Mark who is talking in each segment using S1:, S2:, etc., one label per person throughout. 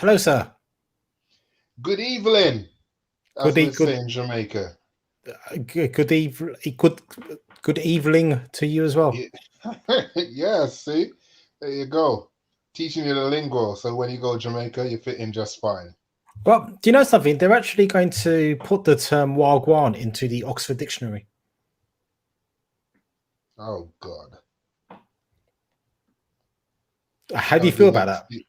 S1: Hello, sir.
S2: Good evening, as
S1: Good e
S2: we
S1: good
S2: say in Jamaica.
S1: good evening to you as well.
S2: Yeah, yeah, see, there you go. Teaching you the lingo, so when you go Jamaica, you fit in just fine.
S1: Well, do you know something? They're actually going to put the term Wagwan into the Oxford Dictionary.
S2: Oh God,
S1: How do you
S2: gonna be
S1: feel
S2: an
S1: about that?
S2: excuse.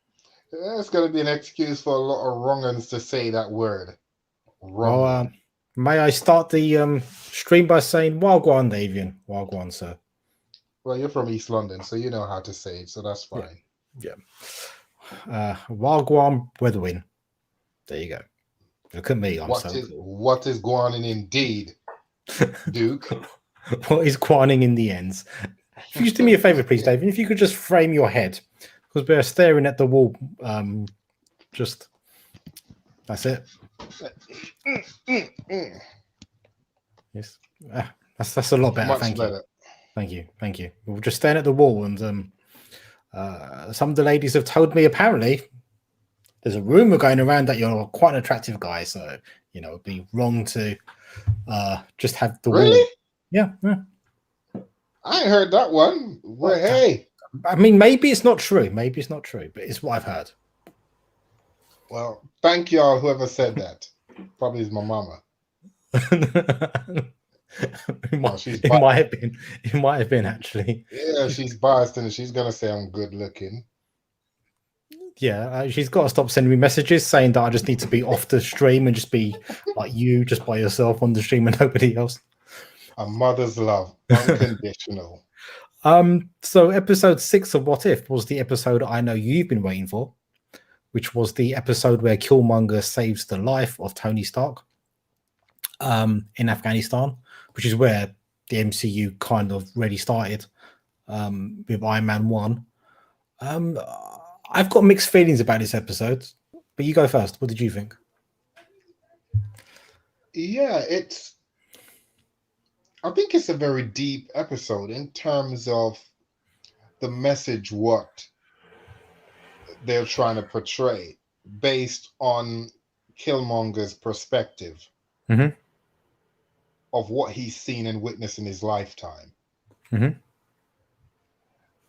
S2: It's gonna be an excuse for a lot of wrong-uns to say that word
S1: Well,
S2: wrongly.
S1: may I start the stream by saying Wagwan, Davian? Wagwan, sir.
S2: Well, you're from East London, so you know how to say it, so that's
S1: Yeah,
S2: fine.
S1: yeah. Wagwan Weatherwin. There you go. Look at me, I'm
S2: What
S1: so
S2: is
S1: cool.
S2: what is going on indeed, Duke?
S1: What is quaning in the ends? If you just do me a favor, please, Davian, if you could just frame your head, because we're staring at the wall. Just that's it.
S2: Mm, mm, mm.
S1: Yes, that's a lot better.
S2: Much
S1: Thank you,
S2: better.
S1: thank you, thank you. We were just staring at the wall, and some of the ladies have told me apparently there's a rumor going around that you're quite an attractive guy. So it'd be wrong to just have the wall.
S2: Really?
S1: Yeah, yeah.
S2: I ain't heard that one. Well,
S1: Well,
S2: hey.
S1: I mean, maybe it's not true. Maybe it's not true, but it's what I've heard.
S2: Well, thank y'all, whoever said that. Probably is my mama.
S1: it,
S2: No,
S1: might,
S2: she's
S1: it
S2: biased.
S1: might have been. It might have been actually.
S2: Yeah, she's biased and she's gonna say I'm good looking.
S1: Yeah, she's got to stop sending me messages saying that I just need to be off the stream and just be like you, just by yourself on the stream and nobody else.
S2: A mother's love, unconditional.
S1: So episode 6 of What If was the episode I know you've been waiting for, which was the episode where Killmonger saves the life of Tony Stark in Afghanistan, which is where the MCU kind of really started with Iron Man 1. Um, I've got mixed feelings about this episode, but you go first. What did you think?
S2: Yeah, I think it's a very deep episode in terms of the message what they're trying to portray based on Killmonger's perspective
S1: Mm-hmm.
S2: of what he's seen and witnessed in his lifetime.
S1: Mm-hmm.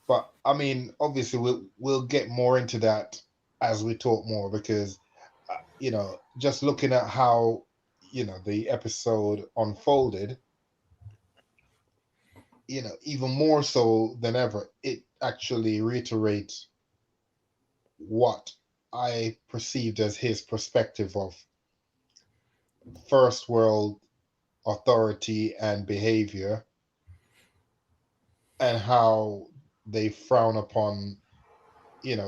S2: But I mean, obviously, we'll get more into that as we talk more because just looking at how the episode unfolded, even more so than ever, it actually reiterates what I perceived as his perspective of first world authority and behavior and how they frown upon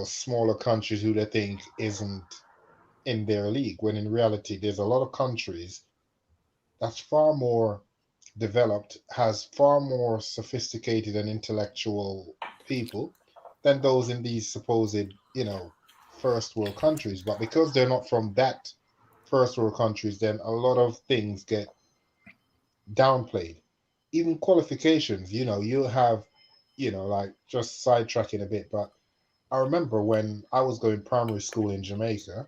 S2: smaller countries who they think isn't in their league, when in reality there's a lot of countries that's far more developed, has far more sophisticated and intellectual people than those in these supposed first world countries. But because they're not from that first world countries, then a lot of things get downplayed. Even qualifications, you'll have, like, just sidetracking a bit, but I remember when I was going primary school in Jamaica,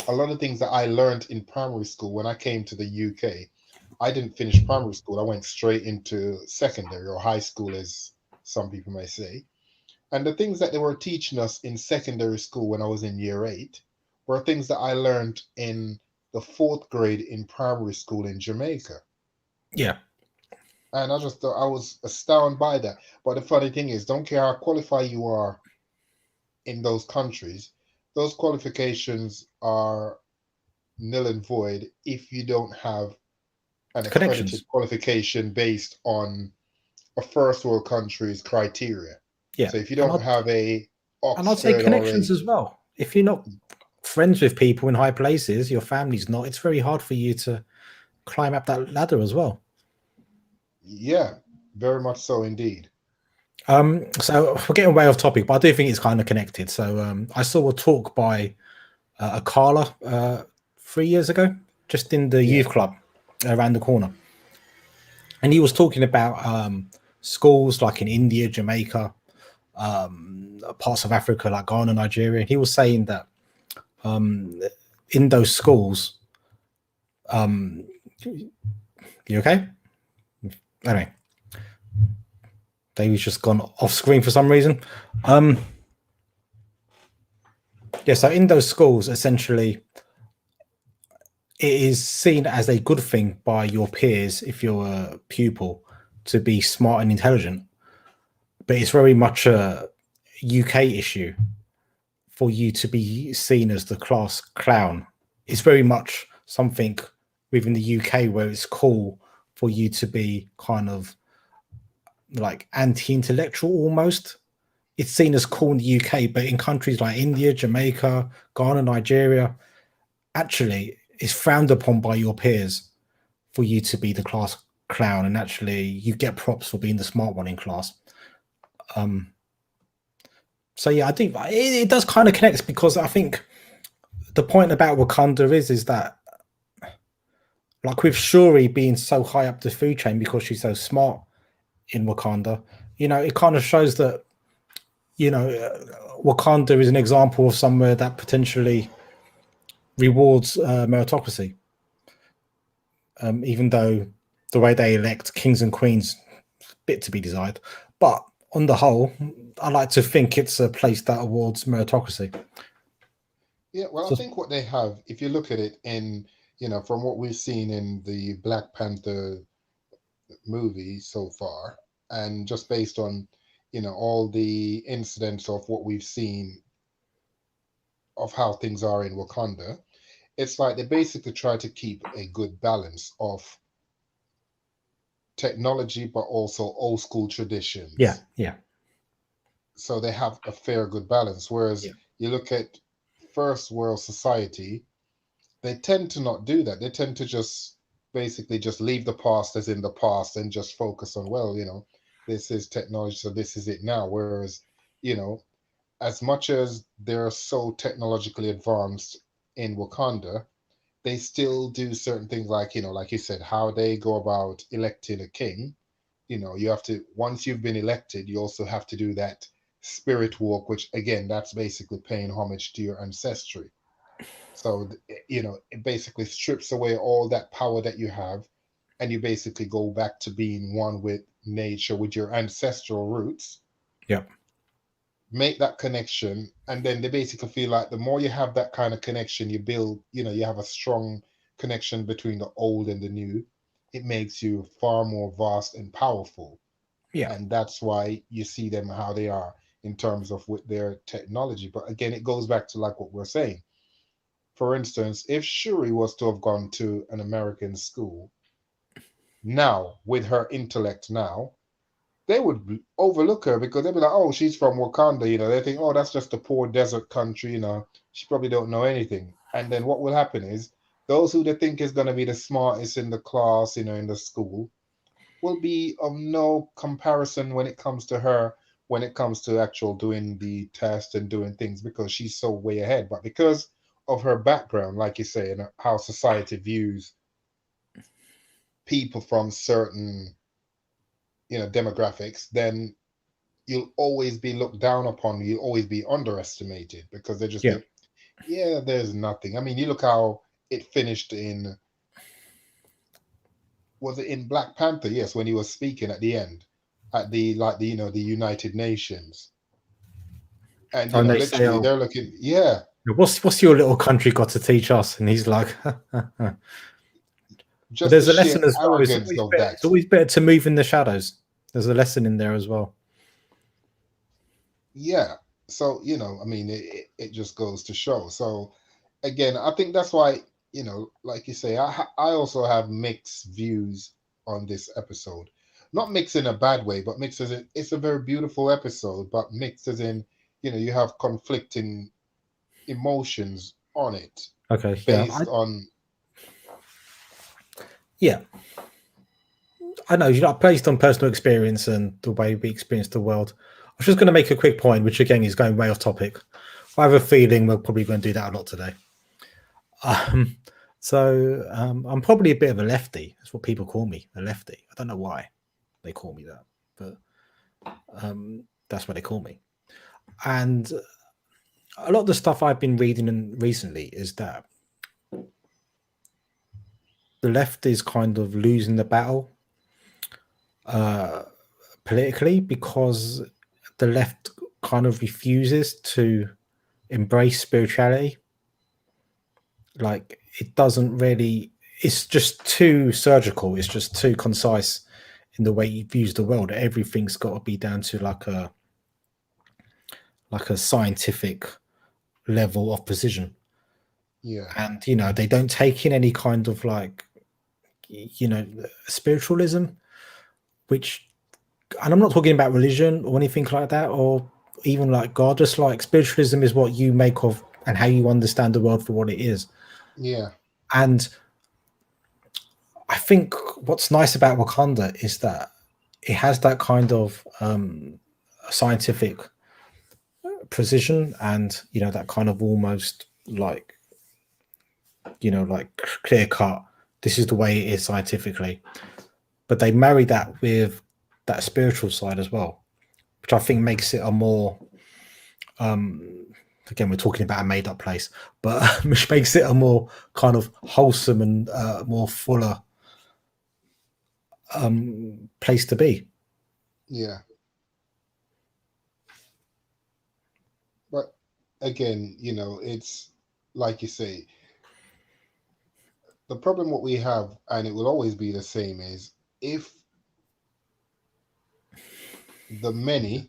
S2: a lot of things that I learned in primary school when I came to the UK, I didn't finish primary school. I went straight into secondary or high school, as some people may say. And the things that they were teaching us in secondary school when I was in year 8 were things that I learned in the 4th grade in primary school in Jamaica.
S1: Yeah.
S2: And I just thought I was astounded by that. But the funny thing is, don't care how qualified you are in those countries, those qualifications are nil and void if you don't have an
S1: Connections.
S2: accredited qualification based on a first world country's criteria.
S1: Yeah.
S2: So if you
S1: And
S2: don't have a
S1: I'd say
S2: Oxford or
S1: connections
S2: a
S1: as well. If you're not friends with people in high places, your family's not, it's very hard for you to climb up that ladder as well.
S2: yeah, very much so indeed.
S1: So we're getting way off topic, but I do think it's kind of connected. So I saw a talk by a Carla 3 years ago, just in the
S2: Yeah,
S1: youth club around the corner. And he was talking about schools like in India, Jamaica, parts of Africa like Ghana, Nigeria. He was saying that in those schools. You okay? Anyway, Davey's just gone off screen for some reason. Yeah, so in those schools, essentially, it is seen as a good thing by your peers if you're a pupil to be smart and intelligent. But it's very much a UK issue for you to be seen as the class clown. It's very much something within the UK where it's cool for you to be kind of like anti-intellectual almost. It's seen as cool in the UK, but in countries like India, Jamaica, Ghana, Nigeria, actually it's frowned upon by your peers for you to be the class clown, and actually you get props for being the smart one in class. So yeah, I think it does kind of connect, because I think the point about Wakanda is that, like with Shuri being so high up the food chain because she's so smart in Wakanda, you know, it kind of shows that, you know, Wakanda is an example of somewhere that potentially rewards meritocracy, even though the way they elect kings and queens, bit to be desired. But on the whole, I like to think it's a place that awards meritocracy.
S2: Yeah, well, I think what they have, if you look at it in, you know, from what we've seen in the Black Panther movie so far, and just based on, you know, all the incidents of what we've seen of how things are in Wakanda, it's like they basically try to keep a good balance of technology, but also old school
S1: Yeah,
S2: traditions.
S1: yeah,
S2: So they have a fair, good balance. Whereas
S1: yeah,
S2: you look at first world society, they tend to not do that. They tend to just basically just leave the past as in the past and just focus on, well, you know, this is technology, so this is it now. Whereas, you know, as much as they're so technologically advanced in Wakanda, they still do certain things like, you know, like you said, how they go about electing a king. You know, you have to, once you've been elected, you also have to do that spirit walk, which again, that's basically paying homage to your ancestry. So, you know, it basically strips away all that power that you have, and you basically go back to being one with nature, with your ancestral roots,
S1: yeah,
S2: make that connection, and then they basically feel like the more you have that kind of connection, you build, you know, you have a strong connection between the old and the new. It makes you far more vast and powerful.
S1: yeah,
S2: And that's why you see them how they are in terms of with their technology. But again, it goes back to like what we're saying. For instance, if Shuri was to have gone to an American school now with her intellect now, they would overlook her because they'd be like, oh, she's from Wakanda, you know. They think, oh, that's just a poor desert country, you know. She probably don't know anything. And then what will happen is those who they think is going to be the smartest in the class, you know, in the school, will be of no comparison when it comes to her, when it comes to actual doing the test and doing things, because she's so way ahead. But because of her background, like you say, and how society views people from certain, you know, demographics, then you'll always be looked down upon. You'll always be underestimated because they just
S1: yeah.
S2: think, yeah, there's nothing. I mean, you look how it finished in, was it in Black Panther? Yes, when he was speaking at the end, at the, like the, you know, the United Nations, and you
S1: And
S2: know,
S1: they say,
S2: literally
S1: "Oh,
S2: they're looking, yeah,
S1: what's your little country got to teach us?" And he's like, "But
S2: just the
S1: there's a
S2: sheer
S1: lesson as well.
S2: arrogance of that.
S1: It's always better to move in the shadows. There's a lesson in there as well."
S2: Yeah. So, you know, I mean, it just goes to show. So, again, I think that's why, you know, like you say, I also have mixed views on this episode. Not mixed in a bad way, but mixed as in it's a very beautiful episode, but mixed as in, you know, you have conflicting emotions on it
S1: Okay, yeah,
S2: based on,
S1: yeah, I know. You know, based on personal experience and the way we experience the world. I was just going to make a quick point, which again is going way off topic. I have a feeling we're probably going to do that a lot today. Um, I'm probably a bit of a lefty. That's what people call me, a lefty. I don't know why they call me that, but that's what they call me. And a lot of the stuff I've been reading and recently is that the left is kind of losing the battle politically, because the left kind of refuses to embrace spirituality. Like, it doesn't really, it's just too surgical, it's just too concise in the way it views the world. Everything's got to be down to like a scientific level of precision.
S2: Yeah,
S1: And they don't take in any kind of like spiritualism, which, and I'm not talking about religion or anything like that, or even like God. Just like, spiritualism is what you make of and how you understand the world for what it is.
S2: yeah,
S1: And I think what's nice about Wakanda is that it has that kind of scientific precision, and that kind of almost like like clear cut, this is the way it is scientifically, but they marry that with that spiritual side as well, which I think makes it a more again, we're talking about a made up place, but which makes it a more kind of wholesome and more fuller place to be.
S2: yeah. But again, it's like you say, the problem what we have, and it will always be the same, is if the many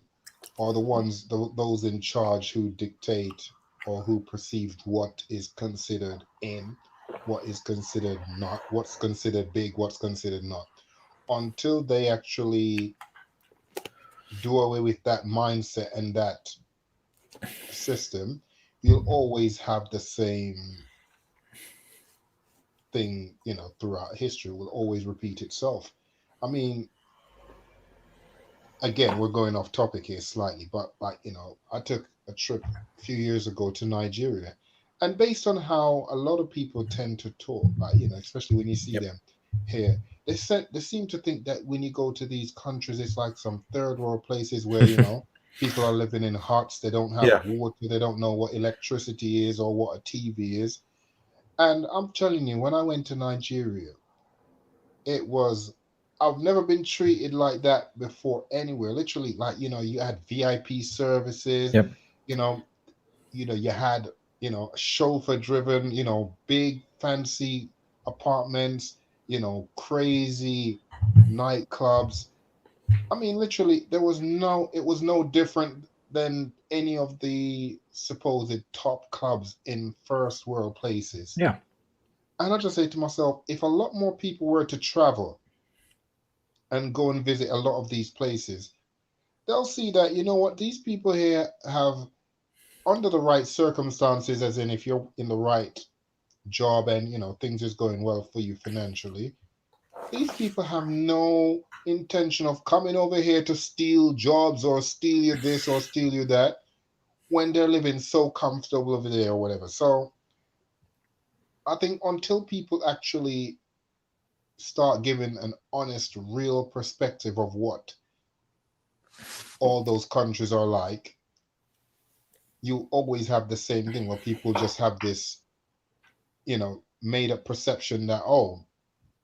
S2: are the ones, those in charge who dictate or who perceive what is considered in, what is considered not, what's considered big, what's considered not, until they actually do away with that mindset and that system, you'll always have the same thing, throughout history will always repeat itself. I mean, again, we're going off topic here slightly, but like, I took a trip a few years ago to Nigeria, and based on how a lot of people tend to talk, like, especially when you see
S1: Yep.
S2: them here, they seem to think that when you go to these countries, it's like some third world places where, people are living in huts, they don't have
S1: Yeah.
S2: water, they don't know what electricity is or what a TV is. And I'm telling you, when I went to Nigeria, it was, I've never been treated like that before anywhere. Literally, like, you had VIP services,
S1: Yep.
S2: you know, you had, chauffeur driven, big fancy apartments, crazy nightclubs. I mean, literally, it was no different than any of the supposed top clubs in first world places.
S1: Yeah.
S2: And I just say to myself, if a lot more people were to travel and go and visit a lot of these places, they'll see that, what, these people here have, under the right circumstances, as in if you're in the right job and, things is going well for you financially, these people have no intention of coming over here to steal jobs or steal you this or steal you that when they're living so comfortable over there or whatever. So I think until people actually start giving an honest, real perspective of what all those countries are like, you always have the same thing where people just have this, made up perception that, oh,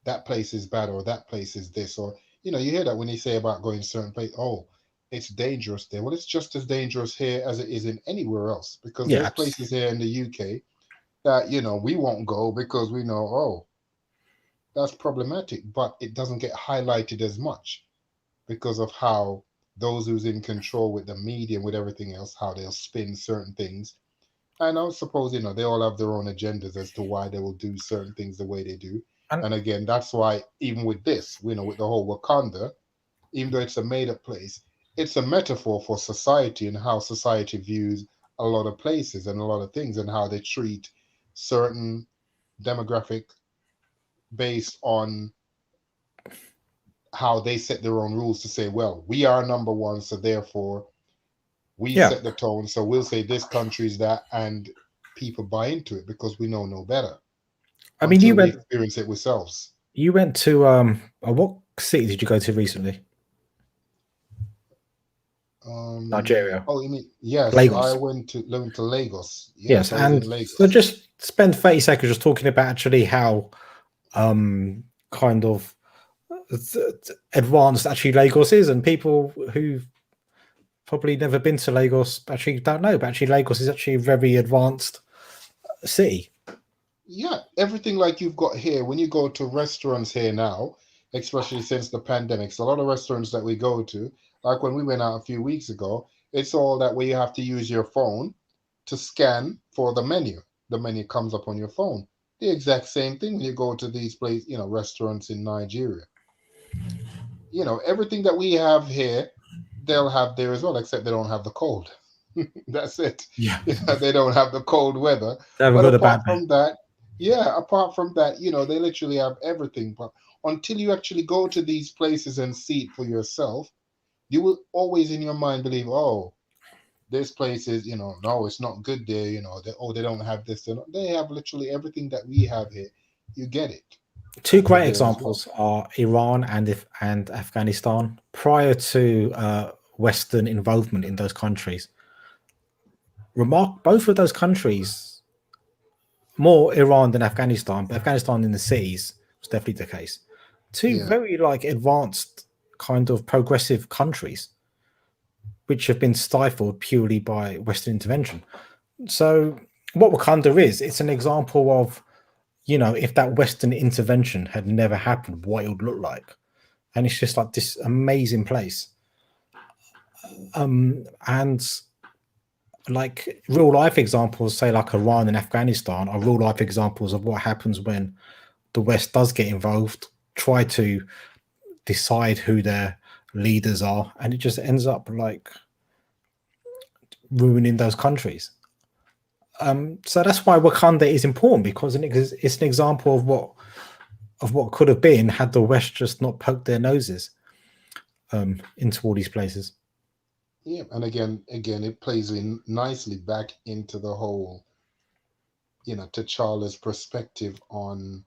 S2: that place is bad or that place is this, or, you hear that when you say about going certain place, oh, it's dangerous there. Well, it's just as dangerous here as it is in anywhere else, because
S1: Yeah.
S2: there's places here in the UK that, we won't go because we know, oh, that's problematic, but it doesn't get highlighted as much because of how those who's in control with the media and with everything else, how they'll spin certain things. And I suppose, they all have their own agendas as to why they will do certain things the way they do.
S1: And
S2: And again, that's why even with this, with the whole Wakanda, even though it's a made up place, it's a metaphor for society and how society views a lot of places and a lot of things and how they treat certain demographic based on how they set their own rules to say, well, we are number one, so therefore we
S1: yeah,
S2: set the tone. So we'll say this country's that, and people buy into it because we know no better
S1: I mean,
S2: until we experience it ourselves.
S1: you went to what city did you go to recently? Nigeria,
S2: Oh, you mean yes? I
S1: Lagos.
S2: went to Lagos.
S1: Yes,
S2: Yes, I was
S1: and
S2: in
S1: so
S2: Lagos.
S1: just spend 30 seconds just talking about actually how kind of advanced actually Lagos is, and people who've probably never been to Lagos actually don't know, but actually Lagos is actually a very advanced city.
S2: Yeah, everything like you've got here. When you go to restaurants here now, especially since the pandemic, so a lot of restaurants that we go to, like when we went out a few weeks ago, it's all that way you have to use your phone to scan for the menu. The menu comes up on your phone. The exact same thing when you go to these places, restaurants in Nigeria. Everything that we have here, they'll have there as well, except they don't have the cold. That's it.
S1: Yeah,
S2: They don't have the cold weather.
S1: they haven't
S2: But
S1: got a bad bit.
S2: apart from that, they literally have everything. But until you actually go to these places and see it for yourself, you will always in your mind believe, oh, this place is, no, it's not good there. They don't have this. They have literally everything that we have here. You get it
S1: Two
S2: over
S1: great
S2: there as well.
S1: examples are Iran and Afghanistan. Prior to Western involvement in those countries, both of those countries, more Iran than Afghanistan, but Afghanistan in the cities was definitely the case. Two
S2: Yeah.
S1: very advanced kind of progressive countries, which have been stifled purely by Western intervention. So what Wakanda is, it's an example of, if that Western intervention had never happened, what it would look like. And it's just like this amazing place. And like real life examples, say like Iran and Afghanistan, are real life examples of what happens when the West does get involved, try to decide who their leaders are, and it just ends up ruining those countries. So that's why Wakanda is important, because it's an example of what could have been had the West just not poked their noses into all these places.
S2: Yeah, and again, it plays in nicely back into the whole, T'Challa's perspective on,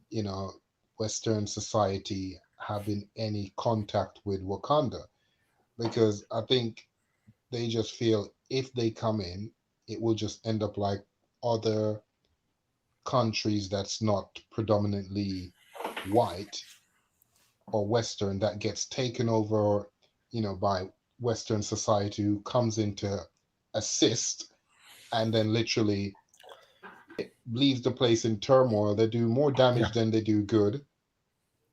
S2: you know, Western society having any contact with Wakanda, because I think they just feel if they come in, it will just end up like other countries that's not predominantly white or Western that gets taken over, by Western society who comes in to assist and then literally leaves the place in turmoil. They do more
S1: Yeah.
S2: damage than they do good.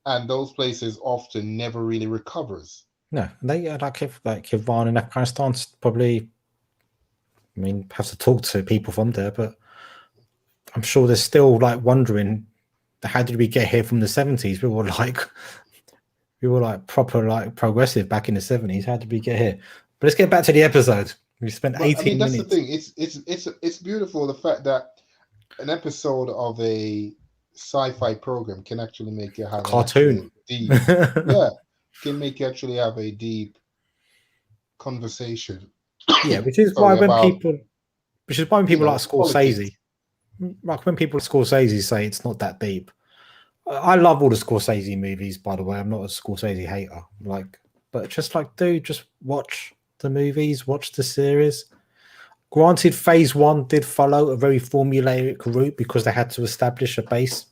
S2: And those places often never really recovers.
S1: No, they like if Iran and Afghanistan's probably. I mean, have to talk to people from there, but I'm sure they're still wondering how did we get here from the 70s? We were proper progressive back in the 70s. How did we get here? But let's get back to the episode. We spent
S2: But I mean,
S1: 18
S2: that's the
S1: minutes.
S2: thing. It's beautiful the fact that an episode of a sci-fi program can actually make you
S1: A
S2: have an actual
S1: cartoon.
S2: deep, yeah, can make you actually have a deep conversation.
S1: Yeah, which is why
S2: Sorry about
S1: when people like
S2: politics.
S1: Scorsese, when people like Scorsese say it's not that deep. I love all the Scorsese movies, by the way. I'm not a Scorsese hater. But just dude, just watch the movies, watch the series. Granted, phase one did follow a very formulaic route because they had to establish a base,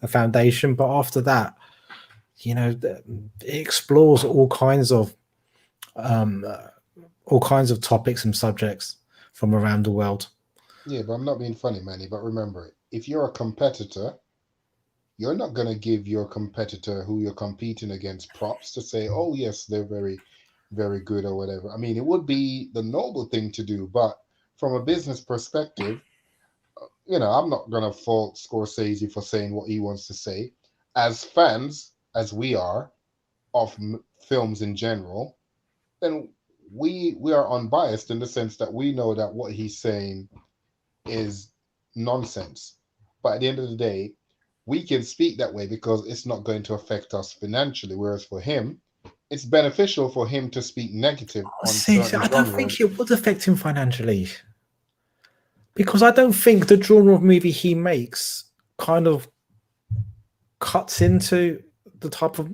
S1: a foundation. But after that, it explores all kinds of topics and subjects from around the world.
S2: Yeah, but I'm not being funny, Manny. But remember, if you're a competitor, you're not going to give your competitor who you're competing against props to say, oh, yes, they're very, very good or whatever. I mean, it would be the noble thing to do, but from a business perspective, I'm not going to fault Scorsese for saying what he wants to say. As fans, as we are of films in general, then we are unbiased in the sense that we know that what he's saying is nonsense. But at the end of the day, we can speak that way because it's not going to affect us financially. Whereas for him, it's beneficial for him to speak negative on
S1: See,
S2: certain
S1: I don't think
S2: genres.
S1: it would affect him financially because I don't think the genre of movie he makes kind of cuts into the type of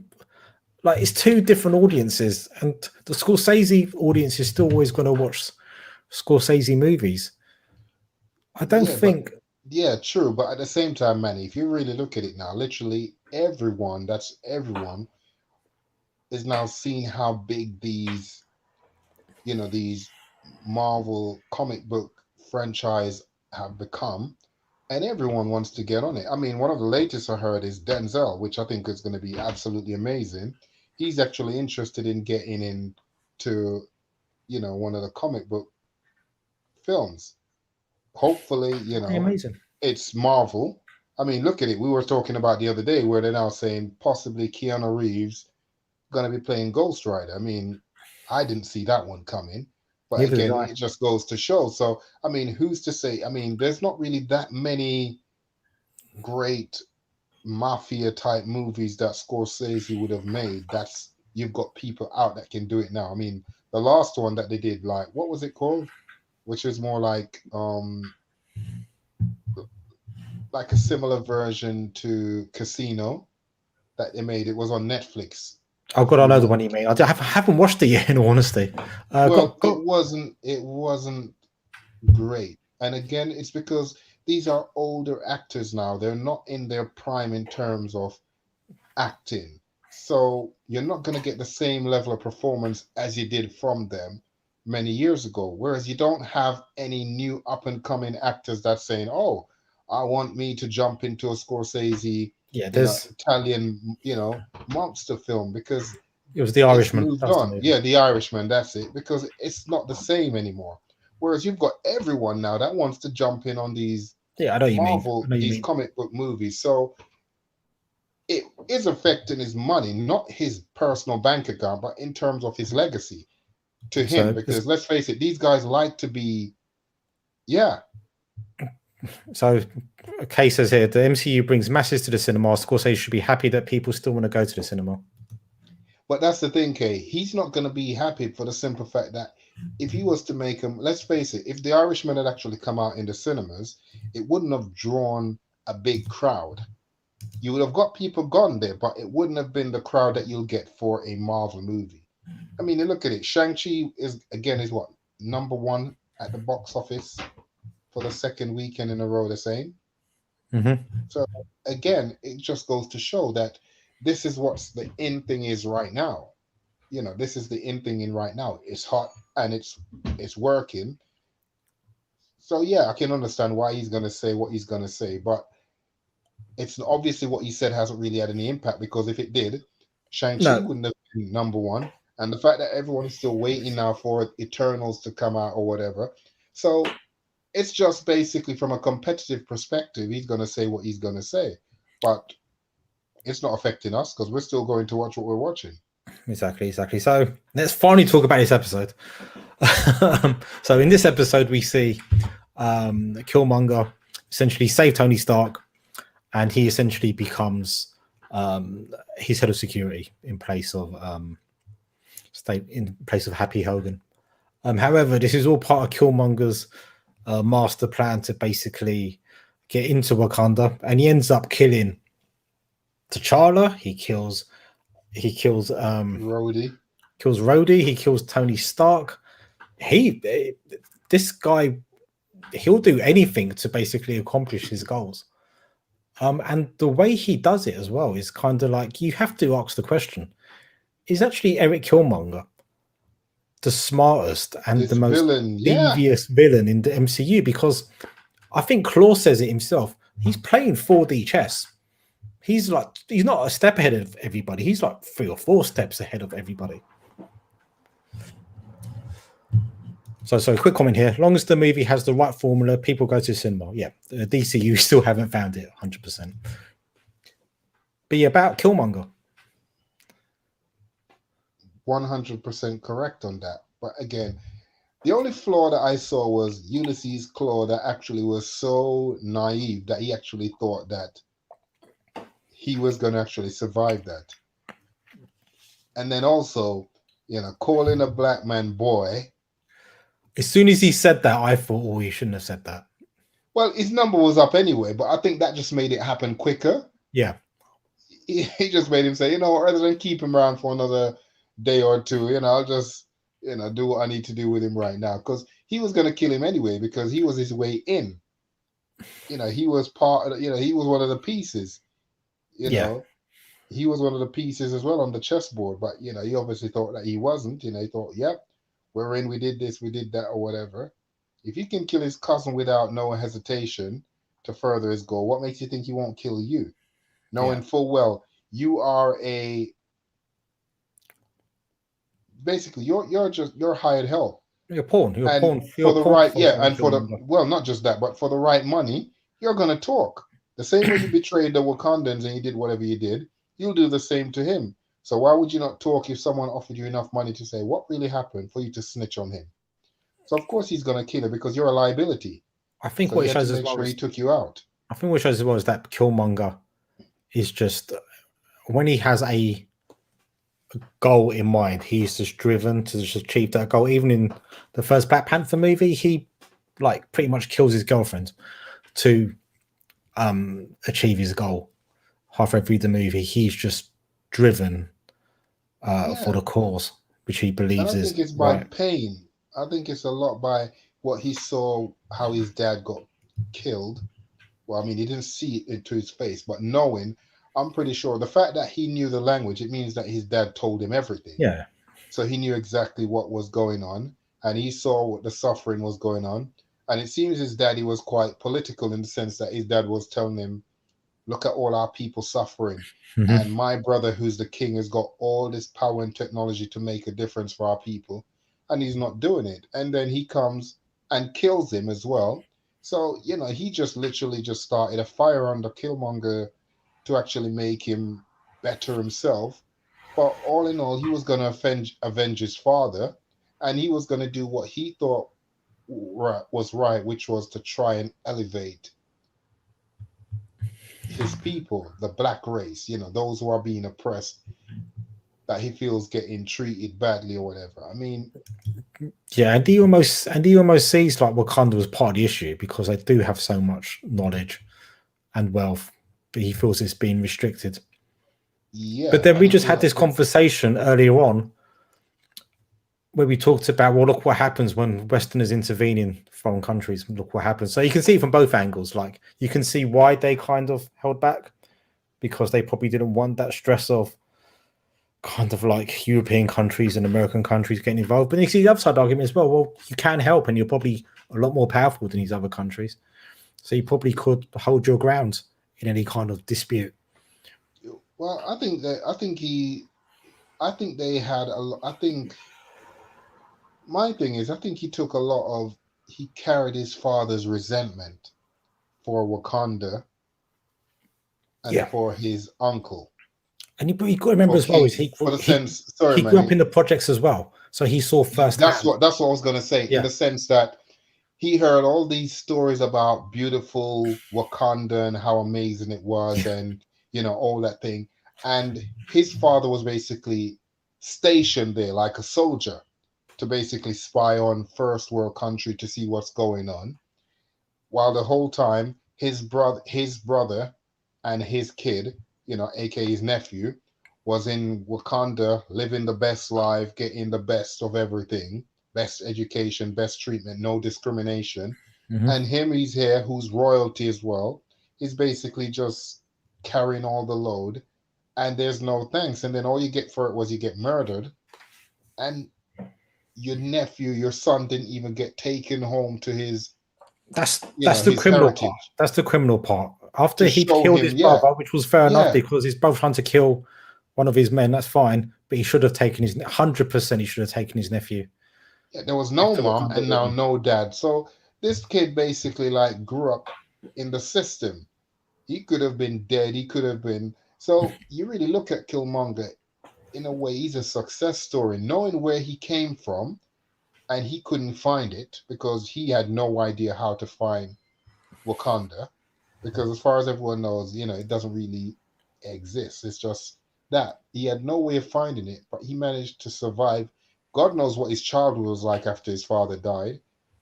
S1: like it's two different audiences, and the Scorsese audience is still always going to watch Scorsese movies. I don't
S2: Yeah, but
S1: think.
S2: yeah, true. But at the same time, Manny, if you really look at it now, literally everyone, that's everyone, is now seeing how big these, these Marvel comic book franchise have become, and everyone wants to get on it. I mean, one of the latest I heard is Denzel, which I think is going to be absolutely amazing. He's actually interested in getting into, one of the comic book films. Hopefully,
S1: Amazing.
S2: it's Marvel. I mean, look at it. We were talking about the other day where they're now saying possibly Keanu Reeves going to be playing Ghost Rider. I mean, I didn't see that one coming. But
S1: Neither did
S2: again,
S1: I.
S2: it just goes to show. So, I mean, who's to say? I mean, there's not really that many great mafia type movies that Scorsese would have made. That's you've got people out that can do it now. I mean, the last one that they did, like, what was it called? Which is more like a similar version to Casino that they made. It was on Netflix
S1: Oh
S2: a
S1: god, I
S2: few
S1: know the
S2: years.
S1: one you mean. Haven't watched it yet, in all honesty.
S2: Well, it
S1: Got
S2: wasn't great. And again, it's because these are older actors now. They're not in their prime in terms of acting. So you're not going to get the same level of performance as you did from them many years ago. Whereas you don't have any new up and coming actors that's saying, "Oh, I want me to jump into a Scorsese,
S1: yeah. There's
S2: Italian, monster film," because
S1: it was the
S2: it's
S1: Irishman.
S2: moved
S1: That was the
S2: on.
S1: movie.
S2: Yeah, The Irishman, that's it. Because it's not the same anymore. Whereas you've got everyone now that wants to jump in on these
S1: Yeah, I know what you mean. I
S2: Marvel,
S1: know what you
S2: these
S1: mean.
S2: comic book movies. So it is affecting his money, not his personal bank account, but in terms of his legacy to him.
S1: So
S2: Because let's face it, these guys like to be, yeah.
S1: so Kay says here the MCU brings masses to the cinema. Scorsese should be happy that people still want to go to the cinema.
S2: But that's the thing, Kay. He's not going to be happy for the simple fact that if he was to make him, let's face it, if The Irishman had actually come out in the cinemas, it wouldn't have drawn a big crowd. You would have got people gone there, but it wouldn't have been the crowd that you'll get for a Marvel movie. I mean, you look at it. Shang-Chi is what, number one at the box office for the second weekend in a row, the same.
S1: Mm-hmm.
S2: So again, it just goes to show that this is what's the in thing is right now. This is the in thing in right now. It's hot and it's working. So yeah, I can understand why he's gonna say what he's gonna say, but it's obviously what he said hasn't really had any impact because if it did, Shang-Chi
S1: No,
S2: wouldn't have been number one. And the fact that everyone is still waiting now for Eternals to come out or whatever. So it's just basically from a competitive perspective, he's gonna say what he's gonna say. But it's not affecting us because we're still going to watch what we're watching.
S1: exactly. So let's finally talk about this episode. So in this episode, we see Killmonger essentially save Tony Stark, and he essentially becomes his head of security in place of Happy Hogan. However, this is all part of Killmonger's master plan to basically get into Wakanda, and he ends up killing T'Challa. He kills
S2: Rhodey.
S1: Rhodey. He kills Tony Stark. This guy, he'll do anything to basically accomplish his goals. And the way he does it as well is kind of like you have to ask the question: is actually Eric Killmonger the smartest and the
S2: This
S1: most
S2: villain, yeah.
S1: devious villain in the MCU? Because I think Claw says it himself. He's playing 4D chess. He's not a step ahead of everybody. He's like 3 or 4 steps ahead of everybody. So quick comment here. Long as the movie has the right formula, people go to cinema. Yeah, the DCU still haven't found it 100%. Be about Killmonger.
S2: 100% correct on that. But again, the only flaw that I saw was Ulysses Claw that actually was so naive that he actually thought that he was going to actually survive that. And then also, calling a black man boy.
S1: As soon as he said that, I thought, oh, he shouldn't have said that.
S2: Well, his number was up anyway, but I think that just made it happen quicker.
S1: Yeah.
S2: he just made him say, you know, rather than keep him around for another day or two, you know, I'll just, you know, do what I need to do with him right now. Because he was going to kill him anyway, because he was his way in. You know, he was part of, you know, he was one of the pieces, you
S1: Yeah,
S2: know, he was one of the pieces as well on the chessboard. But, you know, he obviously thought that he wasn't. You know, he thought, yep, we're in, we did this, we did that, or whatever. If he can kill his cousin without no hesitation to further his goal, what makes you think he won't kill you?
S1: yeah.
S2: Knowing full well you are a basically you're hired help,
S1: You're a pawn. You're a
S2: and
S1: pawn. You're
S2: for
S1: a
S2: the
S1: pawn
S2: right,
S1: for
S2: yeah, and for the,
S1: Killmonger.
S2: well, not just that, but for the right money, you're gonna talk. The same way you betrayed the Wakandans and you did whatever you did, you'll do the same to him. So why would you not talk if someone offered you enough money to say what really happened for you to snitch on him? So of course he's gonna kill her because you're a liability.
S1: I think
S2: So
S1: what
S2: he
S1: it
S2: had to
S1: shows as
S2: make
S1: well
S2: sure he
S1: is
S2: took you out.
S1: I think what it shows as well is that Killmonger is just when he has a goal in mind, he's just driven to just achieve that goal. Even in the first Black Panther movie, he like pretty much kills his girlfriend to achieve his goal. Halfway through the movie, he's just driven for
S2: Yeah.
S1: the cause, which he
S2: And
S1: believes
S2: I
S1: is
S2: think it's by
S1: right.
S2: pain. I think it's a lot by what he saw, how his dad got killed. Well, I mean, he didn't see it into his face, but knowing, I'm pretty sure the fact that he knew the language, it means that his dad told him everything.
S1: Yeah.
S2: So he knew exactly what was going on, and he saw what the suffering was going on. And it seems his daddy was quite political in the sense that his dad was telling him, look at all our people suffering.
S1: Mhm.
S2: And my brother, who's the king, has got all this power and technology to make a difference for our people, and he's not doing it. And then he comes and kills him as well. So, you know, he just literally just started a fire under Killmonger to actually make him better himself. But all in all, he was going to avenge his father, and he was going to do what he thought was right, which was to try and elevate his people, the black race, you know, those who are being oppressed, that he feels getting treated badly or whatever. I mean,
S1: Yeah, and he almost sees like Wakanda was part of the issue because they do have so much knowledge and wealth, but he feels it's being restricted. But
S2: yeah,
S1: then we
S2: and
S1: just
S2: you
S1: had
S2: know,
S1: this conversation earlier on where we talked about, well, look what happens when Westerners intervene in foreign countries. Look what happens. So you can see from both angles. Like you can see why they kind of held back because they probably didn't want that stress of kind of like European countries and American countries getting involved. But you see the other side argument as well. Well, you can help, and you're probably a lot more powerful than these other countries, so you probably could hold your ground in any kind of dispute.
S2: well, I think that I think they had a lot. I think my thing is, I think he took a lot of, he carried his father's resentment for Wakanda and
S1: Yeah,
S2: for his uncle.
S1: and you got to remember
S2: For
S1: as well is
S2: King, for the sense, sorry,
S1: he grew up
S2: Manny,
S1: in the projects as well, so he saw firsthand.
S2: that's what I was gonna say. In
S1: Yeah,
S2: the sense that he heard all these stories about beautiful Wakanda and how amazing it was, and you know all that thing. And his father was basically stationed there like a soldier to basically spy on first world country to see what's going on. While the whole time his brother and his kid, you know, aka his nephew, was in Wakanda living the best life, getting the best of everything, best education, best treatment, no discrimination.
S1: hmm
S2: And him, he's here, who's royalty as well. He's basically just carrying all the load, and there's no thanks. And then all you get for it was you get murdered, and your nephew, your son, didn't even get taken home to his, you know,
S1: that's the
S2: his
S1: criminal part.
S2: heritage
S1: That's the criminal part. After
S2: to
S1: he'd
S2: show
S1: killed
S2: him,
S1: his
S2: yeah,
S1: brother, which was fair enough
S2: yeah,
S1: because his brother trying to kill one of his men, that's fine. But he should have taken his 100%. He should have taken his nephew
S2: yeah, there was
S1: back
S2: no
S1: to
S2: mom
S1: Wakanda
S2: and
S1: with
S2: now
S1: him.
S2: no dad. So this kid basically like grew up in the system. He could have been dead. He could have been. So you really look at Killmonger in a way. He's a success story, knowing where he came from, and he couldn't find it because he had no idea how to find Wakanda. Because as far as everyone knows, you know, it doesn't really exist. It's just that he had no way of finding it, but he managed to survive. God knows what his childhood was like after his father died.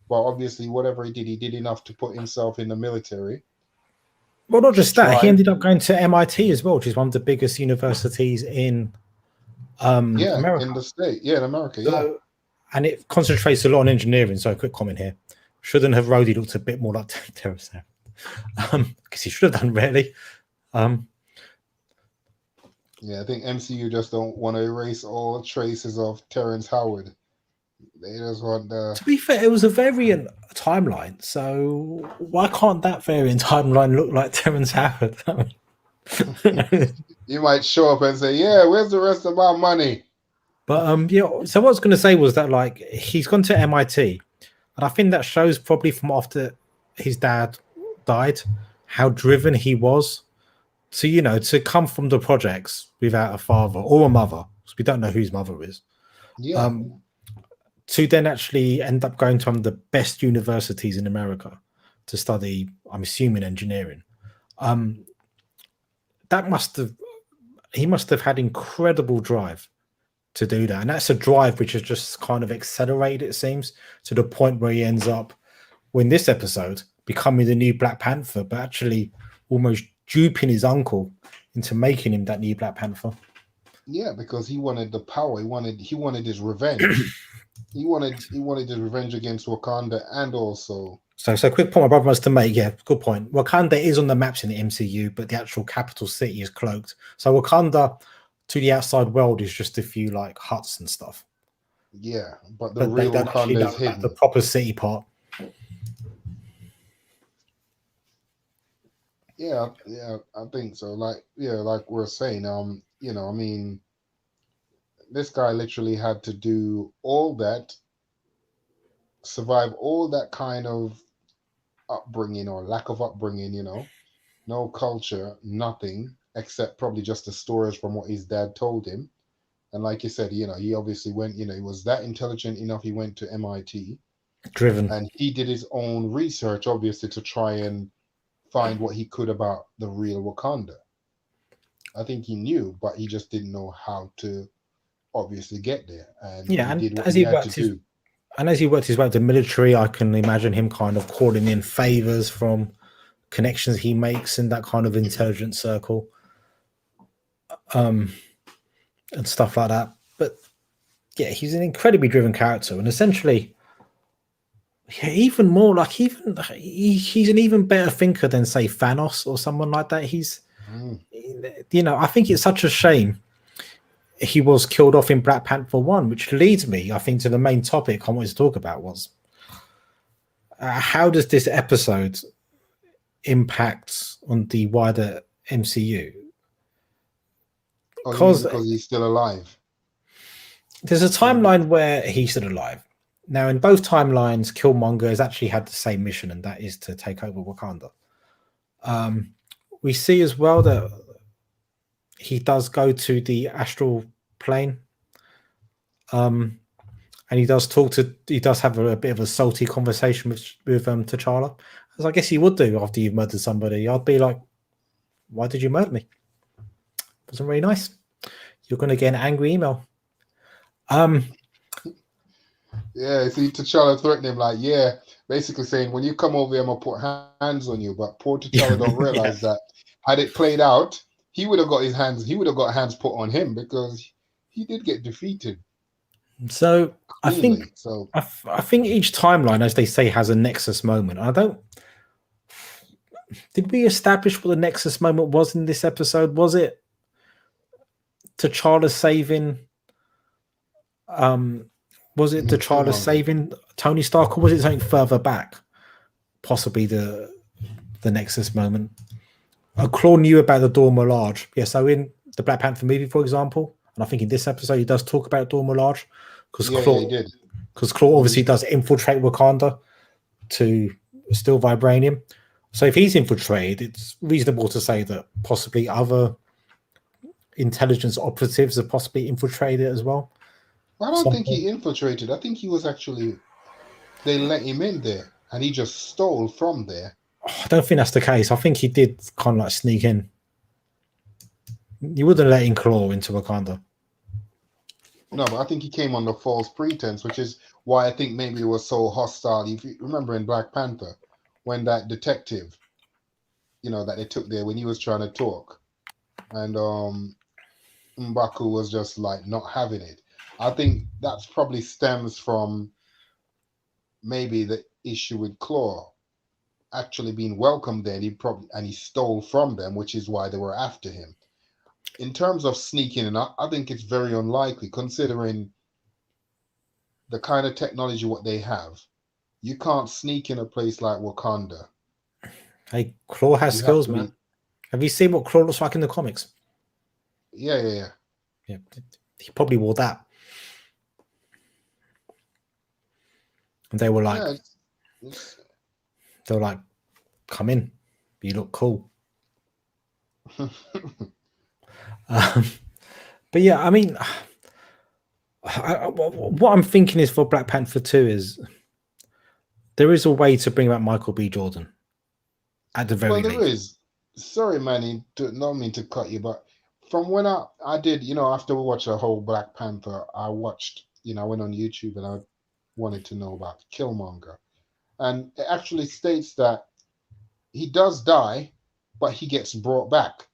S2: But obviously, whatever he did enough to put himself in the military.
S1: Well, not
S2: to
S1: just that, he
S2: try.
S1: ended up going to MIT as well, which is one of the biggest universities in
S2: Yeah,
S1: America.
S2: in the state. Yeah, in America. Yeah.
S1: So, and it concentrates a lot on engineering. So, a quick comment here: shouldn't have Rhodey looked a bit more like Terrace because he should have done really.
S2: Yeah, I think MCU just don't want to erase all traces of Terrence Howard. They just want the.
S1: To be fair, it was a variant timeline, so why can't that variant timeline look like Terrence Howard?
S2: You might show up and say, "Yeah, where's the rest of my money?"
S1: But yeah. So what I was going to say was that like he's gone to MIT, and I think that shows probably from after his dad died how driven he was to come from the projects without a father or a mother, because we don't know whose mother is.
S2: Yeah,
S1: To then actually end up going to one of the best universities in America to study, I'm assuming, engineering. That he must have had incredible drive to do that. And that's a drive which has just kind of accelerated, it seems, to the point where he ends up, in this episode, becoming the new Black Panther, but actually almost duping his uncle into making him that new Black Panther.
S2: yeah, because he wanted the power. He wanted his revenge. he wanted his revenge against Wakanda, and also.
S1: So quick point my brother wants to make. Yeah, good point. Wakanda is on the maps in the MCU, but the actual capital city is cloaked. So Wakanda to the outside world is just a few like huts and stuff.
S2: Yeah, but the
S1: But they
S2: real
S1: don't actually
S2: Wakanda
S1: know
S2: is
S1: about the
S2: hidden.
S1: proper city part.
S2: Yeah, I think so. Like we're saying, I mean, this guy literally had to do all that, survive all that kind of upbringing or lack of upbringing, no culture, nothing, except probably just the stories from what his dad told him. And like you said, he obviously went, he was that intelligent enough, he went to MIT
S1: Driven.
S2: and he did his own research, obviously, to try and find what he could about the real Wakanda. I think he knew, but he just didn't know how to obviously get there. And
S1: Yeah,
S2: he
S1: and
S2: did what he had to do.
S1: as he worked his way to the military, I can imagine him kind of calling in favors from connections he makes in that kind of intelligence circle, and stuff like that. But yeah, he's an incredibly driven character, and essentially, yeah, even more like he's an even better thinker than say Thanos or someone like that.
S2: Mm.
S1: I think it's such a shame he was killed off in Black Panther 1, which leads me, I think, to the main topic I wanted to talk about was how does this episode impact on the wider MCU?
S2: Oh, you mean
S1: Because
S2: because he's still alive?
S1: there's a timeline where he's still alive. Now, in both timelines, Killmonger has actually had the same mission, and that is to take over Wakanda. We see as well that he does go to the astral plane. And he does have a bit of a salty conversation with T'Challa, as I guess he would do after you've murdered somebody. I'd be like, why did you murder me? Wasn't very nice. You're going to get an angry email.
S2: Yeah, see, T'Challa threatened him like, yeah, basically saying, when you come over here, I'm gonna put hands on you. But poor T'Challa don't realize that had it played out, he would have got hands put on him because he did get defeated
S1: So
S2: cleanly. So
S1: I think each timeline, as they say, has a nexus moment. Did we establish what the nexus moment was in this episode? Was it T'Challa saving? Was it T'Challa
S2: Killmonger.
S1: saving Tony Stark, or was it something further back? Possibly the nexus moment. Claw knew about the Dora Milaje. Yeah, so in the Black Panther movie, for example, and I think in this episode he does talk about Dora Milaje because
S2: He did.
S1: Because Claw obviously does infiltrate Wakanda to steal vibranium. So if he's infiltrated, it's reasonable to say that possibly other intelligence operatives have possibly infiltrated as well.
S2: I don't think he infiltrated. I think he was actually, they let him in there and he just stole from there.
S1: I don't think that's the case. I think he did kind of like sneak in. You wouldn't let in Claw into Wakanda.
S2: No, but I think he came under false pretense, which is why I think maybe it was so hostile. If you remember in Black Panther, when that detective, that they took there when he was trying to talk, and M'Baku was just like not having it. I think that's probably stems from maybe the issue with Claw actually being welcomed there. He stole from them, which is why they were after him. In terms of sneaking in, I think it's very unlikely considering the kind of technology what they have. You can't sneak in a place like Wakanda.
S1: Hey, Claw has
S2: You have
S1: skills,
S2: to
S1: man.
S2: be.
S1: Have you seen what Claw looks like in the comics?
S2: Yeah.
S1: Yeah, he probably wore that. And they were like,
S2: Yeah, it's
S1: they were like, come in, you look cool. But yeah, I mean, what I'm thinking is for Black Panther 2 is there is a way to bring back Michael B. Jordan at the very
S2: well, there
S1: least.
S2: is. Sorry, Manny, not mean to cut you, but from when I did, after we watched the whole Black Panther, I watched, I went on YouTube and I wanted to know about Killmonger, and it actually states that he does die, but he gets brought back.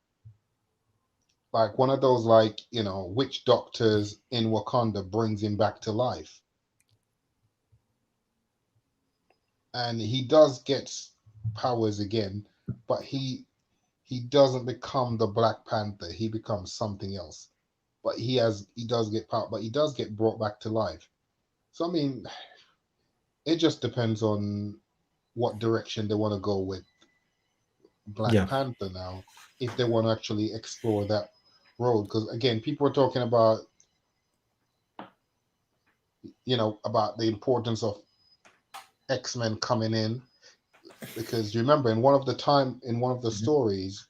S2: Like one of those, like, witch doctors in Wakanda brings him back to life. And he does get powers again, but he doesn't become the Black Panther. He becomes something else. But he does get power, but he does get brought back to life. So I mean, it just depends on what direction they want to go with Black
S1: Yeah.
S2: Panther now, if they want to actually explore that road. Because again, people are talking about about the importance of X-Men coming in, because you remember in one of the stories,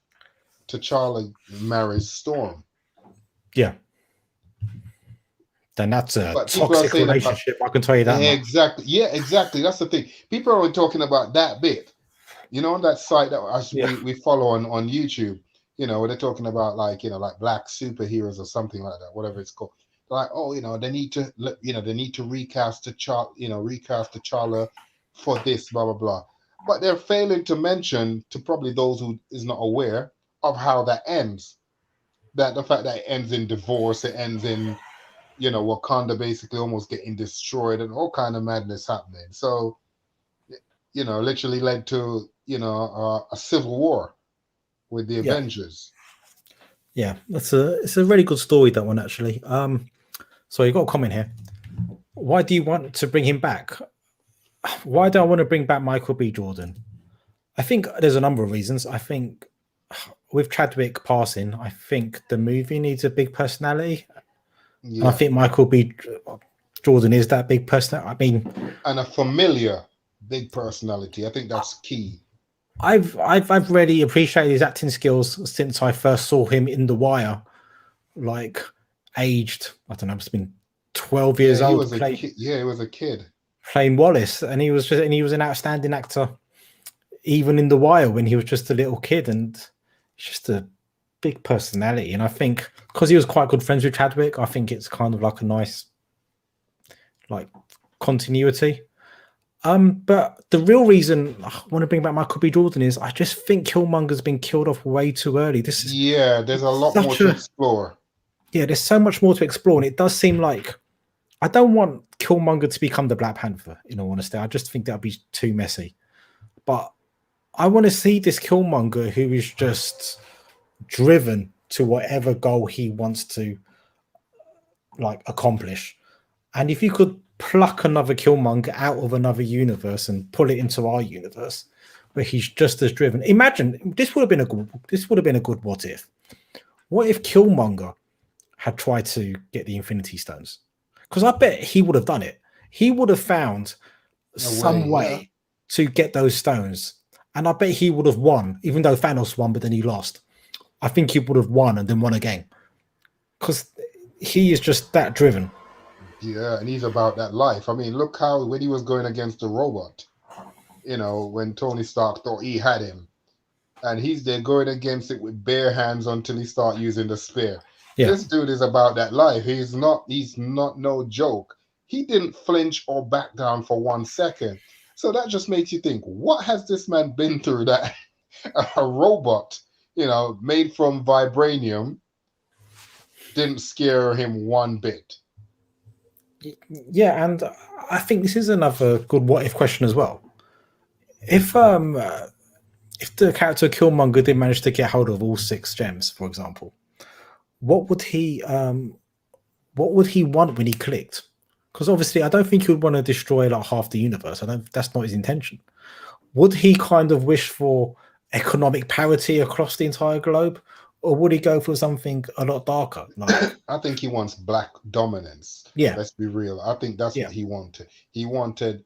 S2: T'Challa marries Storm.
S1: Yeah. Then that's a
S2: But people are
S1: toxic
S2: saying about
S1: relationship. I can tell you that much.
S2: exactly, yeah, exactly. That's the thing. People are only talking about that bit. On that site that
S1: Yeah.
S2: we follow on YouTube, where they're talking about like like black superheroes or something like that, whatever it's called. They're like, oh, they need to they need to recast T'Challa for this, blah blah blah. But they're failing to mention, to probably those who is not aware of how that ends. That the fact that it ends in divorce, it ends in Wakanda basically almost getting destroyed and all kind of madness happening. So literally led to a civil war with the
S1: Yeah.
S2: Avengers.
S1: Yeah. It's a really good story, that one, actually. So you got a comment here. Why do you want to bring him back? Why do I want to bring back Michael B. Jordan? I think there's a number of reasons. I think with Chadwick passing, I think the movie needs a big personality. And I
S2: Yeah,
S1: think Michael B. Jordan is that big person. I mean,
S2: and a familiar big personality. I think that's key.
S1: I've really appreciated his acting skills since I first saw him in The Wire, like aged, I don't know, it's been 12
S2: Yeah,
S1: years
S2: he
S1: old,
S2: was a kid. Yeah, he was a kid.
S1: playing Wallace, and he was an outstanding actor, even in The Wire when he was just a little kid, and just a big personality. And I think because he was quite good friends with Chadwick, I think it's kind of like a nice like continuity. But the real reason I want to bring back Michael B. Jordan is I just think Killmonger's been killed off way too early. This is
S2: There's a lot more
S1: such
S2: to
S1: a
S2: explore.
S1: yeah. There's so much more to explore, and it does seem like I don't want Killmonger to become the Black Panther. In all honesty, I just think that'd be too messy. But I want to see this Killmonger who is just driven to whatever goal he wants to like accomplish. And if you could pluck another Killmonger out of another universe and pull it into our universe, where he's just as driven. Imagine this would have been a good what if. What if Killmonger had tried to get the Infinity Stones? Because I bet he would have done it. He would have found some
S2: Yeah.
S1: way to get those stones. And I bet he would have won, even though Thanos won, but then he lost. I think he would have won and then won again. Because he is just that driven.
S2: Yeah, and he's about that life. I mean, look how when he was going against the robot, when Tony Stark thought he had him, and he's there going against it with bare hands until he start using the spear.
S1: Yeah.
S2: This dude is about that life. He's not no joke. He didn't flinch or back down for 1 second. So that just makes you think, what has this man been through that a robot, made from vibranium, didn't scare him one bit.
S1: Yeah, and I think this is another good what if question as well. If the character Killmonger did manage to get hold of all 6 gems, for example, what would he want when he clicked? Because obviously, I don't think he would want to destroy like half the universe. I don't. That's not his intention. Would he kind of wish for economic parity across the entire globe, or would he go for something a lot darker? Like,
S2: I think he wants black dominance.
S1: yeah,
S2: Let's be real. I think that's
S1: yeah,
S2: what he wanted.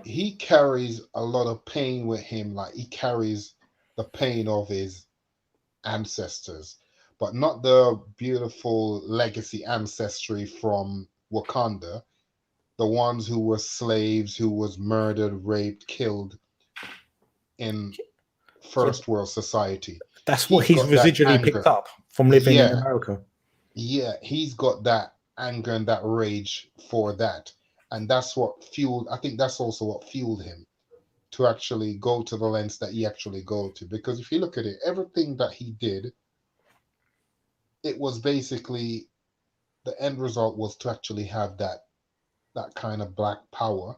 S2: He carries a lot of pain with him. Like, he carries the pain of his ancestors, but not the beautiful legacy ancestry from Wakanda. The ones who were slaves, who was murdered, raped, killed in
S1: yeah.
S2: first world society.
S1: That's what
S2: He's
S1: he's
S2: got that
S1: residually picked
S2: anger.
S1: up from living in
S2: Yeah,
S1: America.
S2: yeah, he's got that anger and that rage for that. And that's what fueled, I think that's also what fueled him to actually go to the lengths that he actually go to. Because if you look at it, everything that he did, it was basically, the end result was to actually have that kind of black power,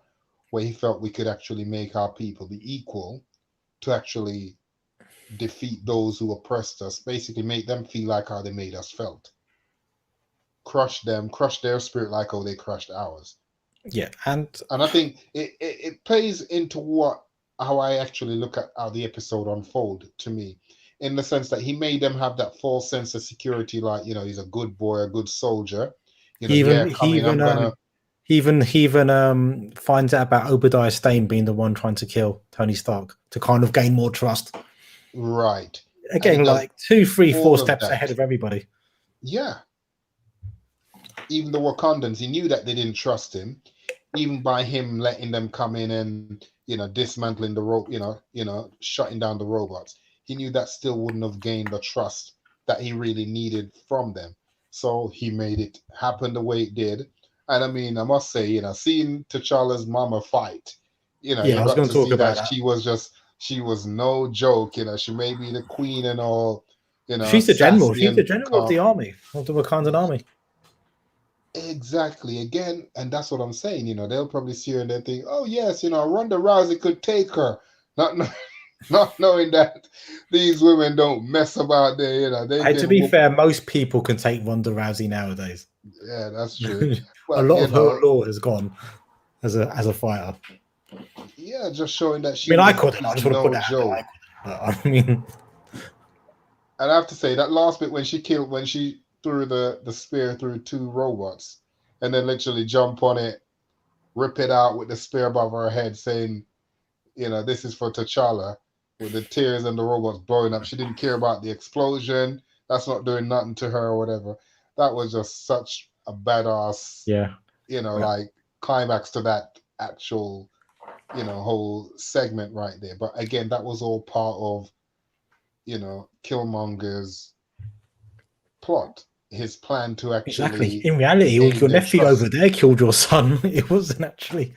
S2: where he felt we could actually make our people be equal, to actually defeat those who oppressed us, basically make them feel like how they made us felt. Crush them, crush their spirit like how they crushed ours.
S1: Yeah, and
S2: And I think it plays into how I actually look at how the episode unfold to me, in the sense that he made them have that false sense of security, like, he's a good boy, a good soldier.
S1: he
S2: Yeah,
S1: even
S2: come
S1: he
S2: in, I'm
S1: even
S2: gonna.
S1: he even finds out about Obadiah Stane being the one trying to kill Tony Stark to kind of gain more trust.
S2: Right. And he
S1: Again,
S2: does
S1: like 2, 3, 4
S2: all of
S1: steps
S2: that.
S1: ahead of everybody.
S2: Yeah. Even the Wakandans, he knew that they didn't trust him, even by him letting them come in and, dismantling the shutting down the robots. He knew that still wouldn't have gained the trust that he really needed from them. So he made it happen the way it did. And I mean, I must say, seeing T'Challa's mama fight,
S1: Yeah,
S2: you
S1: I was
S2: got
S1: going
S2: to
S1: to talk
S2: see
S1: about
S2: that
S1: that.
S2: she was no joke. She may be the queen and all,
S1: She's the general.
S2: sassy
S1: She's the
S2: and
S1: general of the
S2: tough.
S1: army, of the Wakandan army.
S2: Exactly. Again, and that's what I'm saying. They'll probably see her and they think, "Oh yes, Ronda Rousey could take her," not not knowing that these women don't mess about there. They
S1: Hey, to
S2: can
S1: be
S2: whoop.
S1: fair, most people can take Ronda Rousey nowadays.
S2: Yeah, that's true.
S1: A
S2: But
S1: lot of her lore has gone as a fighter.
S2: yeah, just showing that
S1: I
S2: she
S1: mean, I
S2: was
S1: couldn't. I just want to
S2: no
S1: put that out there. I
S2: joke.
S1: couldn't. But, I mean,
S2: And I have to say that last bit when she threw the spear through 2 robots, and then literally jump on it, rip it out with the spear above her head, saying, this is for T'Challa, with the tears and the robots blowing up. She didn't care about the explosion. That's not doing nothing to her or whatever. That was just such a badass,
S1: yeah. Well,
S2: like, climax to that actual, whole segment right there. But again, that was all part of, Killmonger's plot, his plan to
S1: exactly.
S2: actually
S1: In reality,
S2: gain
S1: your
S2: their
S1: nephew over
S2: trust.
S1: there killed your son. It wasn't actually.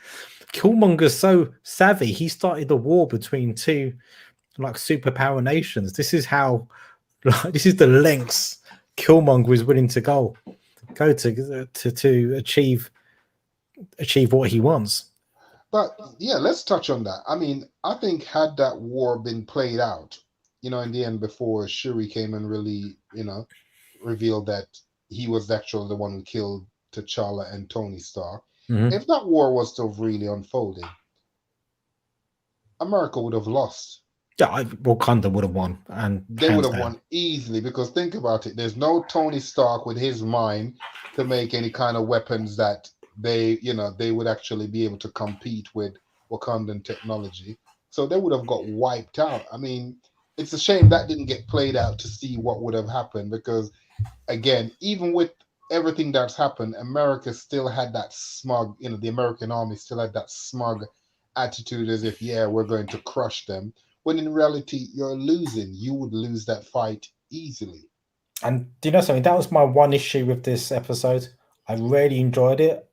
S1: Killmonger's so savvy. He started the war between 2 like superpower nations. This is how. Like, this is the lengths Killmonger is willing to go to achieve what he wants.
S2: But yeah, let's touch on that. I mean, I think had that war been played out, in the end, before Shuri came and really, revealed that he was actually the one who killed T'Challa and Tony Stark.
S1: Mm-hmm.
S2: If that war was still really unfolding, America would have lost.
S1: Yeah, Wakanda would have won, and
S2: They would
S1: hands
S2: have
S1: down.
S2: won easily, because think about it. There's no Tony Stark with his mind to make any kind of weapons that they would actually be able to compete with Wakandan technology. So they would have got wiped out. I mean, it's a shame that didn't get played out to see what would have happened, because again, even with everything that's happened, America still had that smug, the American army still had that smug attitude, as if, yeah, we're going to crush them. When in reality, you're losing. You would lose that fight easily.
S1: And do you know something? That was my one issue with this episode. I really enjoyed it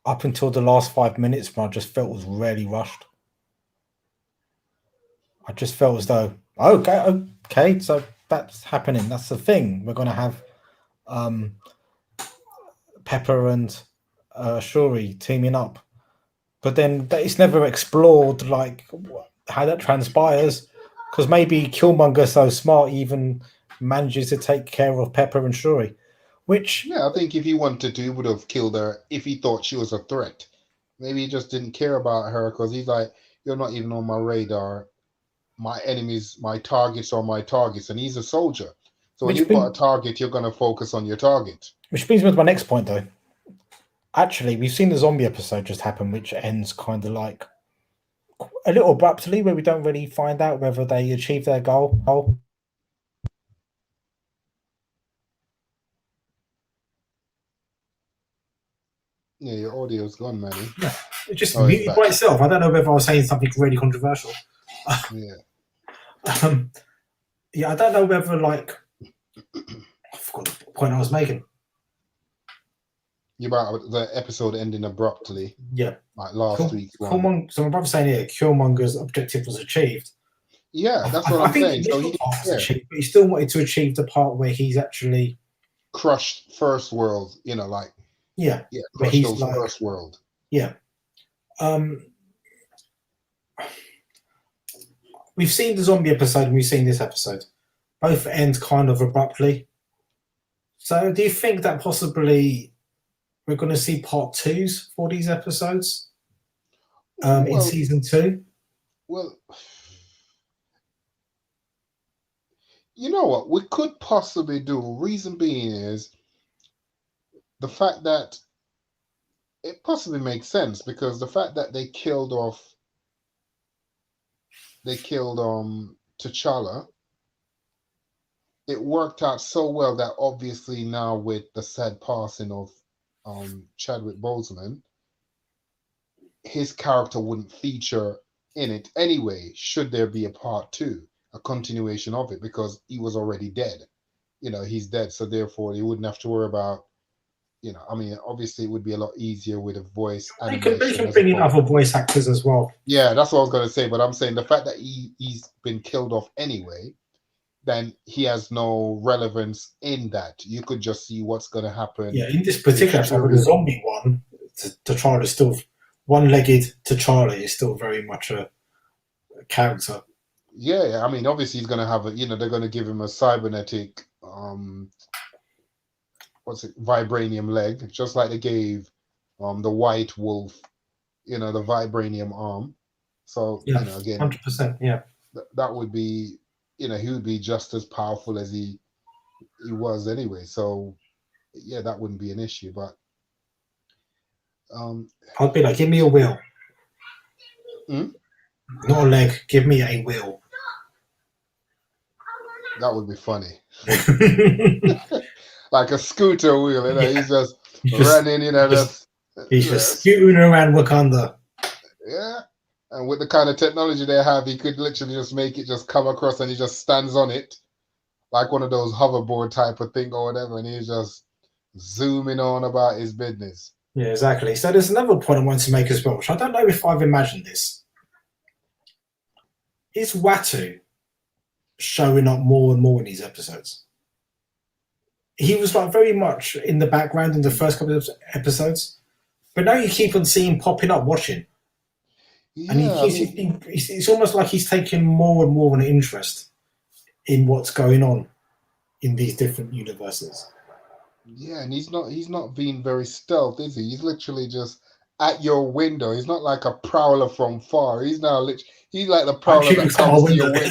S1: up until the last 5 minutes, when I just felt it was really rushed. I just felt as though, okay, so that's happening. That's the thing. We're going to have Pepper and Shuri teaming up, but then it's never explored like how that transpires. Because maybe Killmonger, so smart, even manages to take care of Pepper and Shuri, which
S2: Yeah, I think if he wanted to, he would have killed her if he thought she was a threat. Maybe he just didn't care about her because he's like, you're not even on my radar. My enemies, my targets are my targets, and he's a soldier. So when
S1: which
S2: you've got a target, you're going to focus on your target.
S1: Which brings me to my next point, though. Actually, we've seen the zombie episode just happen, which ends kind of like a little abruptly, where we don't really find out whether they achieve their goal.
S2: Yeah, your audio's gone, Manny.
S1: Yeah, it just muted by itself. I don't know whether I was saying something really controversial.
S2: Yeah.
S1: Yeah, I don't know whether like I forgot the point I was making.
S2: You about the episode ending abruptly.
S1: Yeah,
S2: like last week's one.
S1: So my brother's saying here, Killmonger's objective was achieved.
S2: Yeah, that's what I'm saying.
S1: So he achieved, but he still wanted to achieve the part where he's actually
S2: crushed First World. You know, like crushed those like, First World.
S1: Yeah. We've seen the zombie episode and we've seen this episode. Both end kind of abruptly. So do you think that possibly we're going to see part 2s for these episodes in season 2?
S2: Well, you know what? We could possibly do. Reason being is the fact that it possibly makes sense because the fact that they killed T'Challa, it worked out so well that obviously now with the sad passing of Chadwick Boseman, his character wouldn't feature in it anyway, should there be a part 2, a continuation of it, because he was already dead. You know, he's dead, so therefore he wouldn't have to worry about, you know, I mean, obviously it would be a lot easier with a voice animation.
S1: They can bring in other voice actors as well.
S2: Yeah, that's what I was going to say, but I'm saying the fact that he's been killed off anyway, then he has no relevance in that. You could just see what's going to happen.
S1: Yeah, in this particular episode, the zombie one, T'Challa is still one-legged. T'Challa is still very much a character.
S2: Yeah, I mean, obviously he's going to have they're going to give him a cybernetic, vibranium leg, just like they gave the White Wolf, the vibranium arm. So,
S1: yeah, again, 100%, yeah.
S2: That would be, he would be just as powerful as he was anyway. So, yeah, that wouldn't be an issue. But
S1: I'd be like, give me a wheel. Not a leg. Give me a wheel.
S2: That would be funny. Like a scooter wheel, he's just running,
S1: he's just scooting around Wakanda.
S2: Yeah. And with the kind of technology they have, he could literally just make it just come across and he just stands on it like one of those hoverboard type of thing or whatever, and he's just zooming on about his business.
S1: Yeah, exactly. So there's another point I wanted to make as well, which I don't know if I've imagined this. Is Watu showing up more and more in these episodes? He was like very much in the background in the first couple of episodes, but now you keep on seeing him popping up watching. Yeah, and it's almost like he's taking more and more of an interest in what's going on in these different universes.
S2: Yeah, and he's not being very stealth, is he? He's literally just at your window. He's not like a prowler from far. He's now he's like the prowler that comes to your window.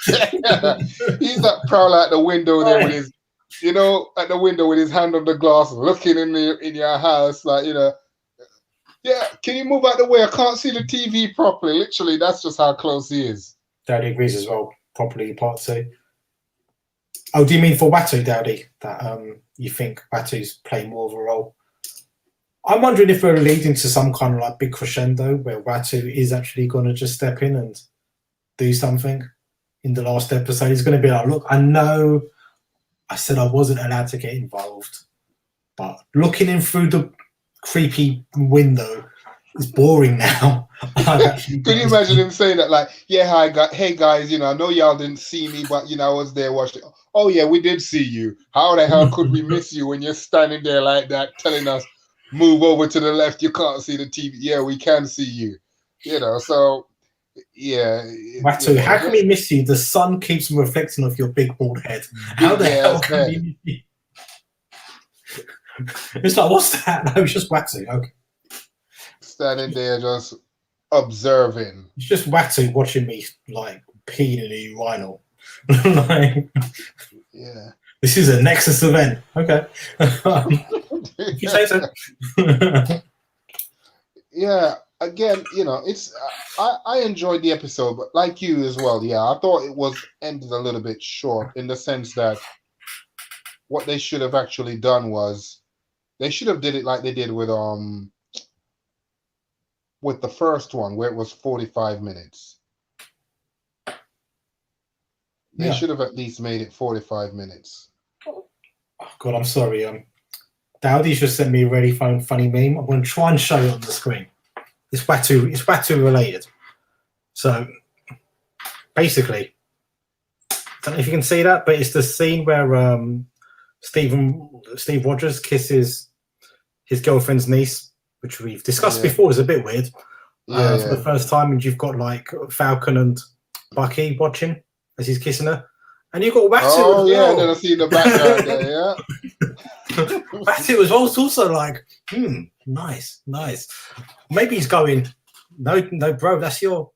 S2: Yeah, he's that prowler at the window there with his, at the window with his hand on the glass, looking in your house, like, yeah, can you move out the way? I can't see the TV properly. Literally, that's just how close he is.
S1: Dowdy agrees as well. Properly, part 2. Oh, do you mean for Watu, Dowdy? That you think Watu's playing more of a role? I'm wondering if we're leading to some kind of like big crescendo where Watu is actually going to just step in and do something. In the last episode, he's going to be like, look, I know I said I wasn't allowed to get involved, but looking in through the creepy window, it's boring now.
S2: Could you imagine him saying that, like, yeah, hey guys, I know y'all didn't see me, but I was there watching. Oh yeah, we did see you. How the hell could we miss you when you're standing there like that, telling us move over to the left? You can't see the TV. Yeah, we can see you. So yeah.
S1: Watu, how can we miss you? The sun keeps reflecting off your big bald head. How the hell can we miss you? It's like, what's that? No, it's just Watu. Okay.
S2: Standing there just observing.
S1: It's just Watu watching me like pee in a urinal. Like,
S2: yeah.
S1: This is a Nexus event. Okay. If you say so.
S2: Yeah. Again, it's I enjoyed the episode, but like you as well, yeah, I thought it was ended a little bit short in the sense that what they should have actually done was they should have did it like they did with the first one where it was 45 minutes. They should have at least made it 45 minutes.
S1: Oh God, I'm sorry. Dowdy's just sent me a really funny meme. I'm going to try and show it on the screen. It's Watu related. So basically, I don't know if you can see that, but it's the scene where Steve Rogers kisses his girlfriend's niece, which we've discussed before is a bit weird. For the first time, and you've got like Falcon and Bucky watching as he's kissing her, and you've got Watu.
S2: Oh yeah, and then I see the background there. Yeah,
S1: Watu was also like, nice. Maybe he's going, no, bro, that's your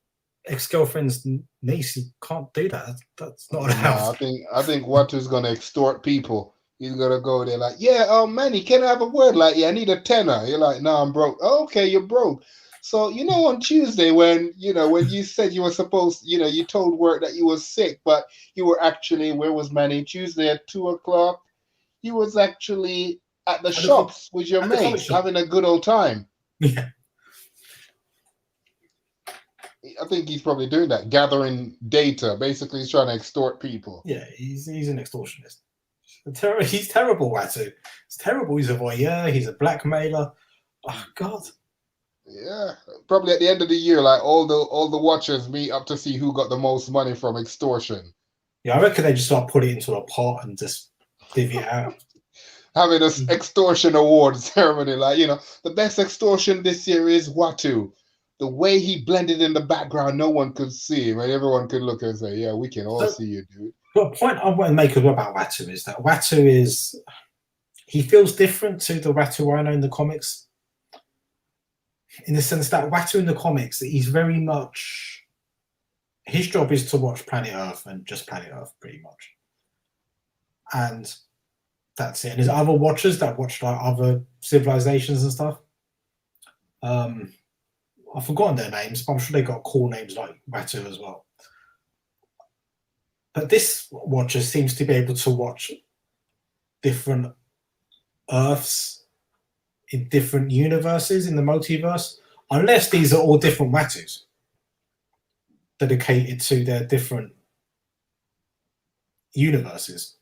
S1: ex-girlfriend's niece. You can't do that. That's not allowed.
S2: I think Watu's gonna extort people. He's gonna go there like, yeah, Manny, can I have a word? Like, yeah, I need a tenner. You're like, no, I'm broke. Oh, okay, you're broke. So, on Tuesday when you said you were supposed, you told work that you were sick, but you were actually, where was Manny? Tuesday at 2:00. You was actually at the shops with your mates having a good old time.
S1: Yeah.
S2: I think he's probably doing that, gathering data. Basically, he's trying to extort people.
S1: Yeah, he's an extortionist. He's terrible, Watu. He's terrible. He's a voyeur. He's a blackmailer. Oh God.
S2: Yeah, probably at the end of the year, like all the watchers meet up to see who got the most money from extortion.
S1: Yeah, I reckon they just start putting it into a pot and just divvy it out.
S2: Having an extortion award ceremony, like the best extortion this year is Watu. The way he blended in the background, no one could see him, and everyone could look and say, "Yeah, we can all see you, dude."
S1: But a point I want to make about Watu is that Watu he feels different to the Watu I know in the comics. In the sense that Watu in the comics, he's very much, his job is to watch Planet Earth and just Planet Earth, pretty much. And that's it. And there's other watchers that watch like other civilizations and stuff. I've forgotten their names, but I'm sure they got cool names like Watu as well. But this watcher seems to be able to watch different Earths in different universes in the multiverse, unless these are all different Watus dedicated to their different universes.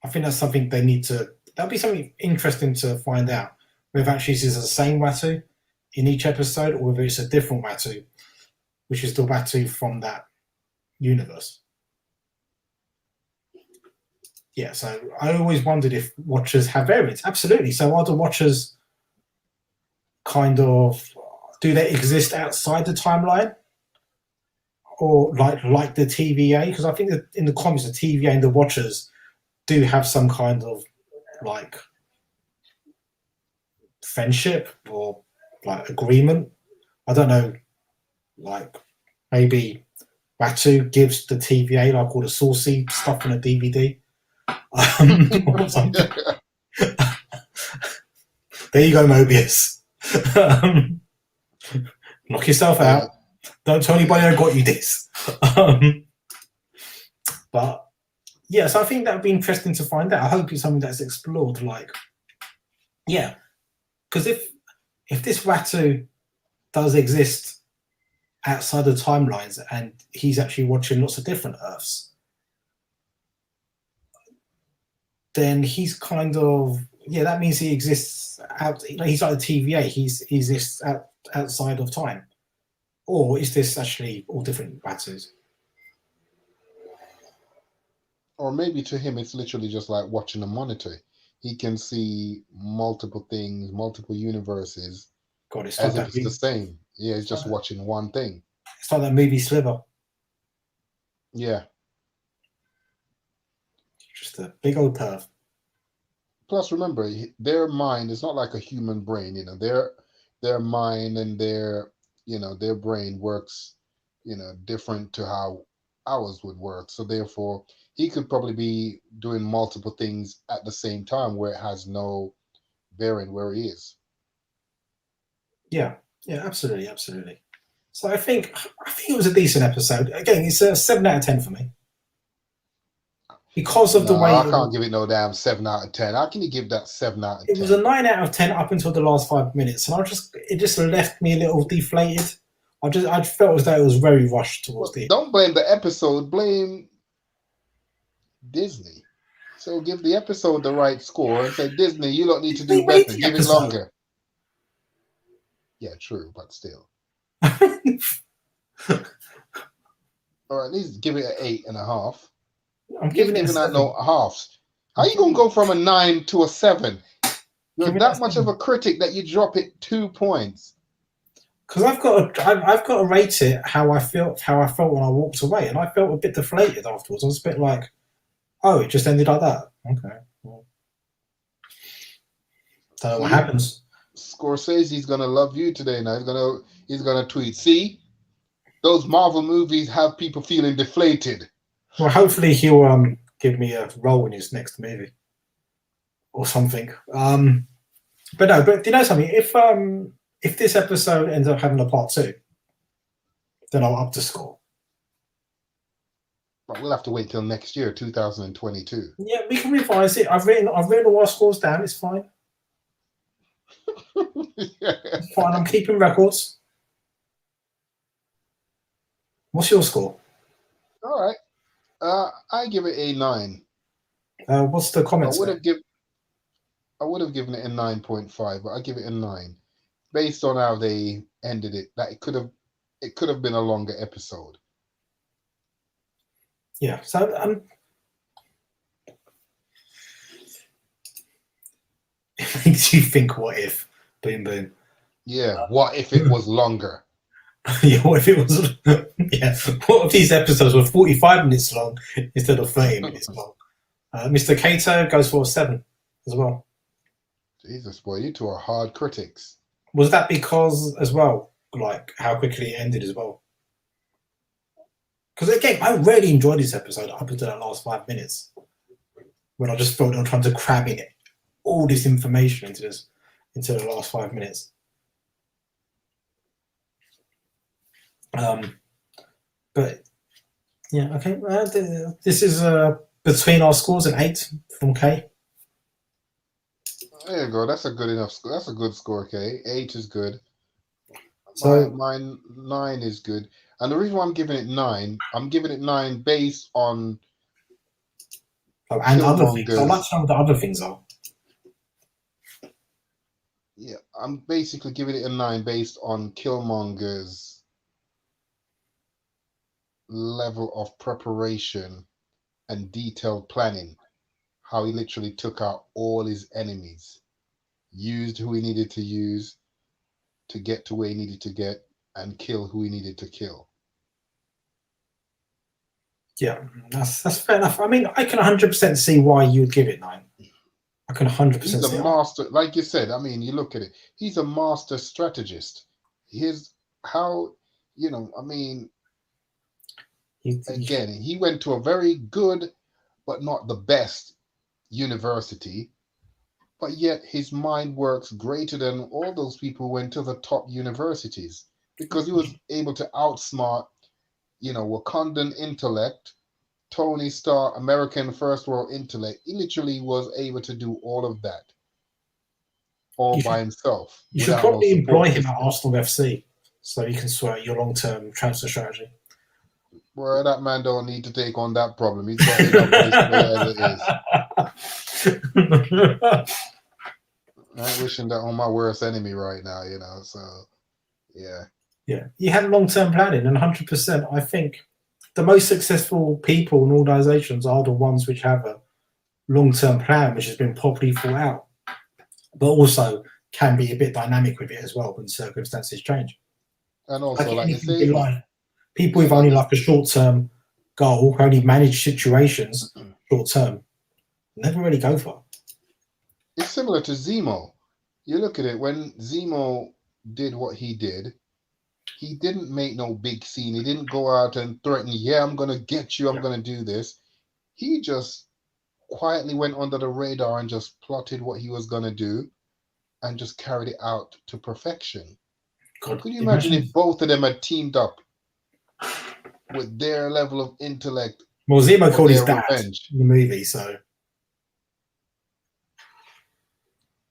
S1: I think that's something they need to, that'll be something interesting to find out, whether actually this is the same Watu in each episode or whether it's a different Watu, which is the Watu from that universe. Yeah, so I always wondered if watchers have variants. Absolutely. So are the watchers kind of, do they exist outside the timeline? Or like the TVA? Because I think that in the comics, the TVA and the watchers do have some kind of like friendship or like agreement. I don't know, like maybe Watu gives the TVA like all the saucy stuff on a DVD. There you go, Mobius. Knock yourself out. Don't tell anybody I got you this. But yeah, so I think that would be interesting to find out. I hope it's something that's explored. Like, yeah, because if this Watu does exist outside the timelines and he's actually watching lots of different Earths, then he's kind of Yeah, that means he exists out. He's like a TVA. He exists outside of time, or is this actually all different matters?
S2: Or maybe to him, it's literally just like watching a monitor. He can see multiple things, multiple universes,
S1: God, it's like
S2: as if
S1: that.
S2: it's the same. Yeah, he's
S1: It's like,
S2: just watching one thing.
S1: it's like that movie Sliver.
S2: Yeah.
S1: Just a big old perv.
S2: Plus, remember, their mind is not like a human brain. Their mind and their brain works, different to how ours would work. So therefore, he could probably be doing multiple things at the same time, where it has no bearing where he is.
S1: Yeah, yeah, absolutely, absolutely. So I think it was a decent episode. Again, it's a 7 out of 10 for me because of
S2: No,
S1: the way
S2: I can't give it no damn 7 out of 10. How can you give that 7 out of
S1: it was a
S2: 10?
S1: 9 out of 10 up until the last 5 minutes, and it just left me a little deflated. I felt as though it was very rushed towards
S2: Well,
S1: the.
S2: don't blame the episode, blame Disney. So give the episode the right score and say, Disney, you don't need to
S1: They
S2: do
S1: made
S2: better.
S1: the
S2: Give it
S1: episode.
S2: longer. Yeah, true, but still. Or at least give it an 8.5.
S1: I'm
S2: You ain't
S1: giving it a
S2: giving out
S1: 7.
S2: no halves. How you gonna go from a 9 to a 7? You're
S1: Giving it a
S2: that much of
S1: 7.
S2: a critic that you drop it 2 points.
S1: Because I've got to rate it how I felt when I walked away, and I felt a bit deflated afterwards. I was a bit like, oh, it just ended like that. Okay, well, don't know what
S2: See,
S1: happens.
S2: Scorsese's gonna love you today. Now he's gonna tweet. See, those Marvel movies have people feeling deflated.
S1: Well, hopefully he'll give me a role in his next movie or something. But no, but do you know something? If this episode ends up having a part 2, then I'll up the score.
S2: But we'll have to wait till next year, 2022.
S1: Yeah, we can revise it. I've written all our scores down. It's fine. It's fine. I'm keeping records. What's your score?
S2: All right. I give it a 9.
S1: What's the comments?
S2: I would have given it a 9.5, but I give it a 9 based on how they ended it. That it could have been a longer episode.
S1: Yeah. So it makes you think. What if? Boom, boom.
S2: Yeah. What if it was longer?
S1: Yeah. What if it was? Yeah. What if these episodes were 45 minutes long instead of 30 minutes long? Mr. Cato goes for a 7 as well.
S2: Jesus, boy, you two are hard critics.
S1: Was that because as well, like how quickly it ended as well? Because again, I really enjoyed this episode up until that last 5 minutes, when I just felt I'm trying to cram in all this information into the last 5 minutes. But yeah, okay. This is between our scores an 8 from K.
S2: There you go. That's a good enough score. That's a good score, K. 8 is good.
S1: So
S2: my 9 is good. And the reason why I'm giving it 9, I'm giving it 9 based on
S1: and other things. I like some of the other things are.
S2: Yeah, I'm basically giving it a 9 based on Killmonger's level of preparation and detailed planning. How he literally took out all his enemies, used who he needed to use to get to where he needed to get, and kill who he needed to kill.
S1: Yeah, that's fair enough. I mean, I can 100% see why you'd give it 9. I can 100% see.
S2: He's a master, like you said. I mean, you look at it. He's a master strategist. Here's how, I mean, again, he went to a very good, but not the best university, but yet his mind works greater than all those people who went to the top universities, because he was able to outsmart, Wakandan intellect, Tony Stark, American first world intellect. He literally was able to do all of that all by himself.
S1: You should probably employ him at Arsenal FC so you can sort out your long-term transfer strategy.
S2: Well, that man don't need to take on that problem. He's got enough as it is. I ain't wishing that on my worst enemy right now, you know. So yeah.
S1: Yeah, you had long-term planning, and 100%. I think the most successful people and organisations are the ones which have a long-term plan, which has been properly thought out, but also can be a bit dynamic with it as well when circumstances change.
S2: And
S1: Like
S2: also, like you
S1: anything in
S2: say,
S1: life, people
S2: yeah,
S1: with
S2: like
S1: only
S2: you,
S1: like a short-term goal, only manage situations short-term, never really go far.
S2: it's similar to Zemo. You look at it when Zemo did what he didn't make no big scene. He didn't go out and threaten, yeah, I'm gonna get you, I'm
S1: Yeah.
S2: gonna do this. He just quietly went under the radar and just plotted what he was gonna do and just carried it out to perfection.
S1: God,
S2: Could you imagine
S1: imagine.
S2: if both of them had teamed up with their level of intellect
S1: Well, Zemo
S2: for
S1: called his
S2: their
S1: dad
S2: revenge?
S1: in the movie, so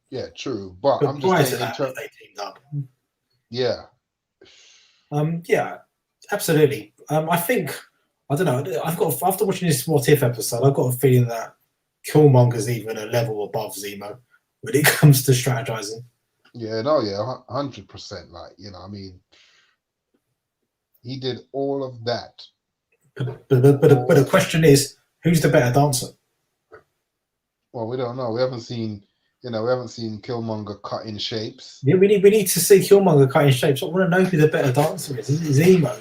S2: Yeah, true. But
S1: but
S2: I'm just
S1: prior to
S2: saying in
S1: that,
S2: terms,
S1: they teamed up.
S2: yeah.
S1: Yeah, absolutely. I think I don't know. I've got after watching this What If episode, I've got a feeling that Killmonger's even a level above Zemo when it comes to strategizing.
S2: Yeah, no, yeah, 100%. Like, you know, I mean, he did all of that.
S1: But the
S2: All,
S1: question is, who's the better dancer?
S2: well, we don't know. We haven't seen, we haven't seen Killmonger cut in shapes.
S1: Yeah, we need to see Killmonger cutting shapes. I want to know who the better dancer is. Is it Zemo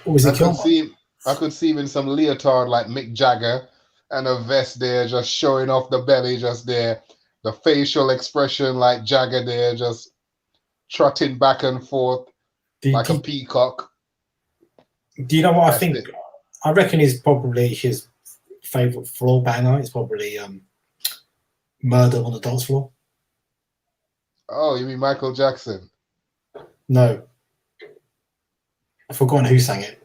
S1: or is
S2: I
S1: it
S2: could
S1: Killmonger?
S2: see him, I could see him in some leotard like Mick Jagger and a vest there, just showing off the belly, just there. The facial expression like Jagger there, just trotting back and forth
S1: Do,
S2: like a
S1: do,
S2: peacock.
S1: do you know what I
S2: That's
S1: think?
S2: it.
S1: I reckon is probably his favorite floor banger. It's probably Murder on the Dance Floor.
S2: Oh, you mean Michael Jackson?
S1: No, I've forgotten who sang it.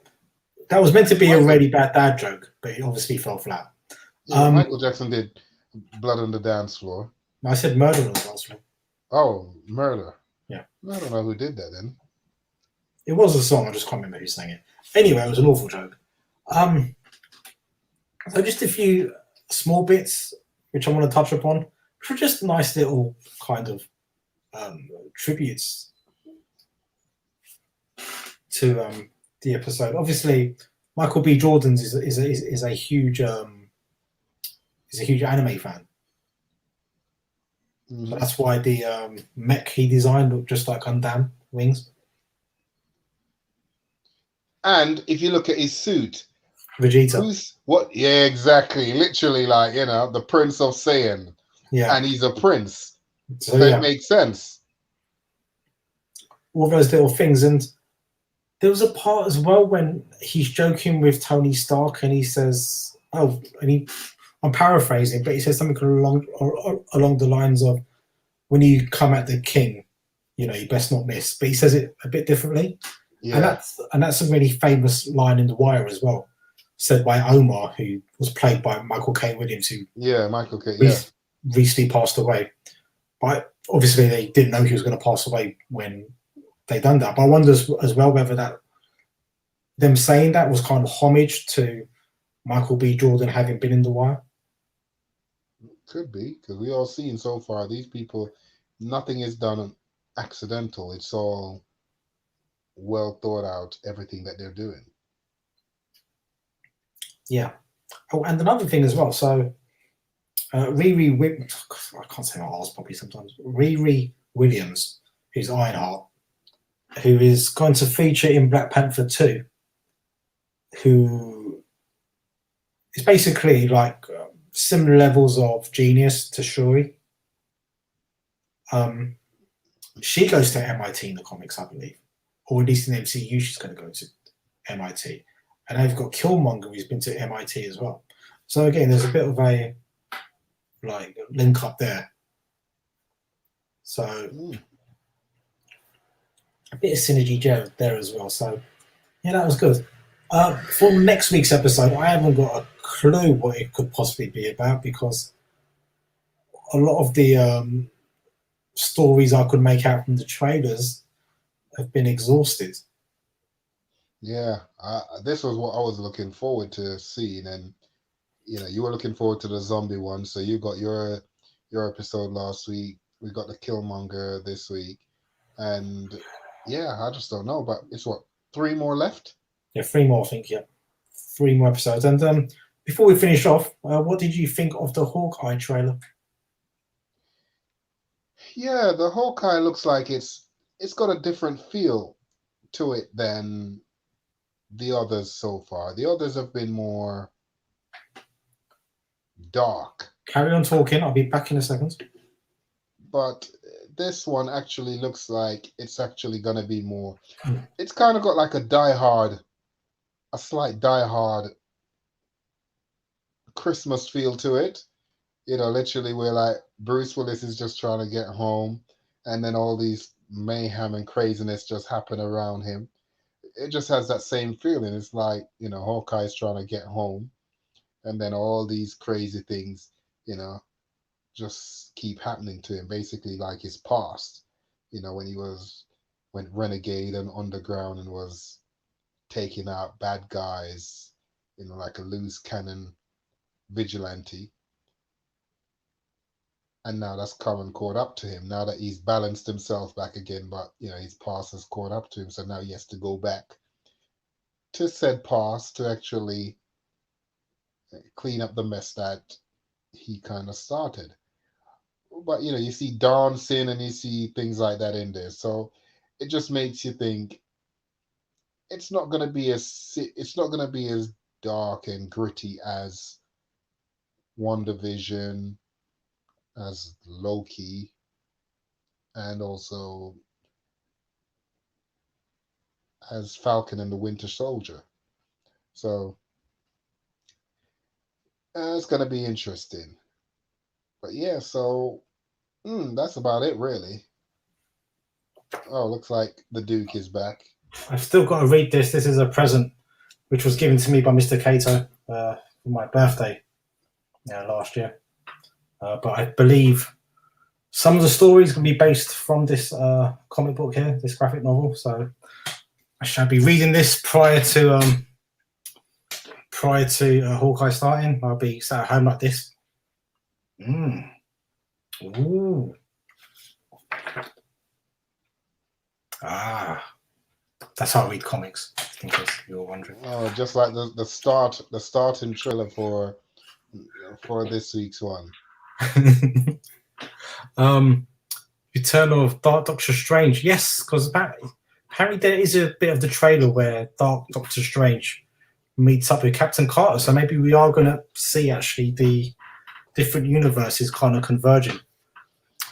S1: That was meant to be a
S2: Michael,
S1: really bad dad joke, but it obviously fell flat.
S2: yeah, but
S1: Um,
S2: Michael Jackson did Blood on the Dance Floor.
S1: I said Murder on the Dance Floor.
S2: Oh, Murder.
S1: Yeah,
S2: I don't know who did that then.
S1: it was a song. I just can't remember who sang it. Anyway, it was an awful joke. Um, so just a few small bits which I want to touch upon, which are just nice little kind of tributes to the episode. Obviously, Michael B. Jordan's is a huge anime fan. So
S2: Hmm.
S1: that's why the mech he designed looked just like Gundam wings.
S2: And if you look at his suit,
S1: Vegeta.
S2: who's what? Yeah, exactly. Literally, like, the Prince of Saiyan.
S1: Yeah.
S2: And he's a prince.
S1: So
S2: So it
S1: yeah,
S2: makes sense.
S1: all those little things. And there was a part as well when he's joking with Tony Stark and he says, "Oh," I'm paraphrasing, but he says something along the lines of, "When you come at the king, you best not miss." But he says it a bit differently, and
S2: Yeah.
S1: that's a really famous line in The Wire as well, said by Omar, who was played by Michael K. Williams, who
S2: Yeah, Michael K. Yeah.
S1: recently passed away. But obviously, they didn't know he was going to pass away when they done that. But I wonder as well whether them saying that was kind of homage to Michael B. Jordan having been in The Wire.
S2: Could be, because we all seen so far these people, nothing is done accidental. It's all well thought out, everything that they're doing.
S1: Yeah. Oh, and another thing as well. So I can't say my R's properly sometimes. Riri Williams, who's Ironheart, who is going to feature in Black Panther 2, who is basically like similar levels of genius to Shuri. She goes to MIT in the comics, I believe, or at least in the MCU, she's going to go to MIT. And they've got Killmonger, who's been to MIT as well. So again, there's a bit of a link up there. So a bit of synergy there as well. So yeah, that was good. For next week's episode, I haven't got a clue what it could possibly be about because a lot of the stories I could make out from the trailers have been exhausted.
S2: Yeah, this was what I was looking forward to seeing, and you were looking forward to the zombie one. So you got your episode last week. We got the Killmonger this week, and yeah, I just don't know. But it's what, 3 more left?
S1: Yeah, 3 more, I think. Yeah, 3 more episodes. And before we finish off, what did you think of the Hawkeye trailer?
S2: Yeah, the Hawkeye looks like it's got a different feel to it than the others so far. The others have been more dark,
S1: Carry on talking. I'll be back in a second.
S2: but this one actually looks like it's actually gonna be more. It's kind of got like a slight Die Hard Christmas feel to it. Literally where like Bruce Willis is just trying to get home, and then all these mayhem and craziness just happen around him. It just has that same feeling. It's like, Hawkeye's trying to get home, and then all these crazy things, you know, just keep happening to him. Basically, like his past, when he went renegade and underground and was taking out bad guys, like a loose cannon vigilante. And now that's come and caught up to him. Now that he's balanced himself back again, but his past has caught up to him, so now he has to go back to said past to actually clean up the mess that he kind of started. But you see dancing and you see things like that in there, so it just makes you think it's not going to be as dark and gritty as WandaVision, as Loki, and also as Falcon and the Winter Soldier. So it's going to be interesting. But yeah, so that's about it, really. Oh, looks like the Duke is back.
S1: I've still got to read this. This is a present which was given to me by Mr. Cato for my birthday last year. But I believe some of the stories can be based from this comic book here, this graphic novel. So I shall be reading this prior to Hawkeye starting. I'll be sat at home like this. Ooh. That's how I read comics, in case you're wondering.
S2: Oh, just like the starting trailer for this week's one.
S1: Return of Dark Doctor Strange. Yes, because apparently there is a bit of the trailer where Dark Doctor Strange meets up with Captain Carter. So maybe we are going to see actually the different universes kind of converging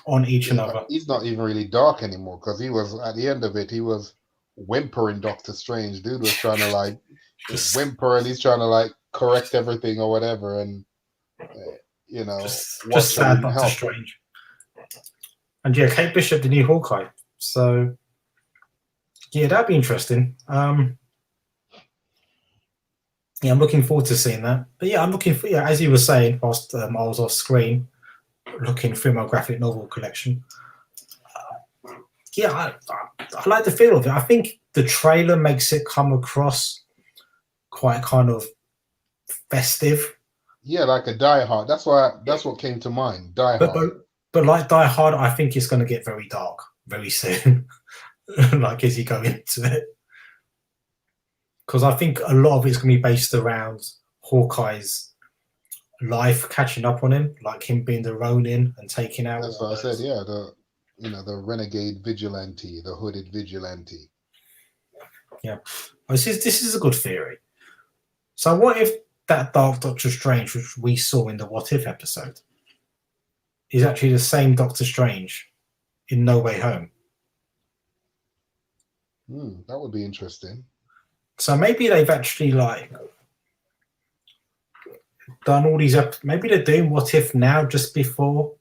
S1: on each another.
S2: He's not even really dark anymore, because he was, at the end of it, he was whimpering Doctor Strange. Dude was trying to whimper, and he's trying to correct everything or whatever, and
S1: just sad Doctor Strange. And yeah, Kate Bishop, the new Hawkeye. So yeah, that'd be interesting. Yeah, I'm looking forward to seeing that. But yeah, I'm looking for, as you were saying, whilst I was off screen, looking through my graphic novel collection. I like the feel of it. I think the trailer makes it come across quite kind of festive.
S2: Yeah, like a Die Hard. That's what came to mind. Die Hard.
S1: But like Die Hard, I think it's going to get very dark very soon. Like as you go into it. Because I think a lot of it's going to be based around Hawkeye's life catching up on him, like him being the Ronin and taking out.
S2: That's what I said. Yeah, the renegade vigilante, the hooded vigilante.
S1: Yeah, this is a good theory. So what if that Dark Doctor Strange, which we saw in the What If episode, is actually the same Doctor Strange in No Way Home?
S2: That would be interesting.
S1: So maybe they've actually done all these. Maybe they're doing What If now, just before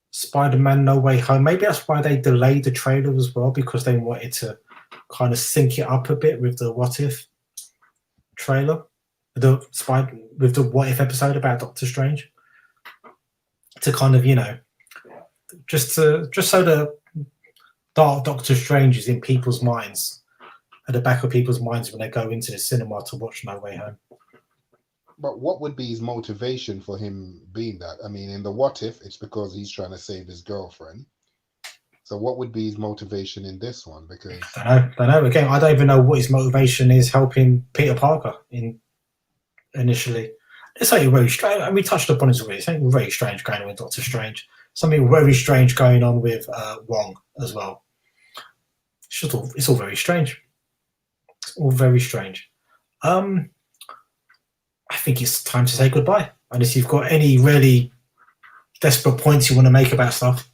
S1: Spider-Man No Way Home. Maybe that's why they delayed the trailer as well, because they wanted to kind of sync it up a bit with the What If trailer, with the What If episode about Doctor Strange, to kind of just so the Dark Doctor Strange is in people's minds, at the back of people's minds when they go into the cinema to watch No Way Home.
S2: But what would be his motivation for him being that? I mean, in the What If, it's because he's trying to save his girlfriend. So what would be his motivation in this one? Because
S1: Don't know. Again, I don't even know what his motivation is helping Peter Parker in initially. It's something very strange, and we touched upon it already. Something very strange going on with Doctor Strange. Something very strange going on with Wong as well. It's all very strange. It's all very strange. I think it's time to say goodbye. Unless you've got any really desperate points you want to make about stuff.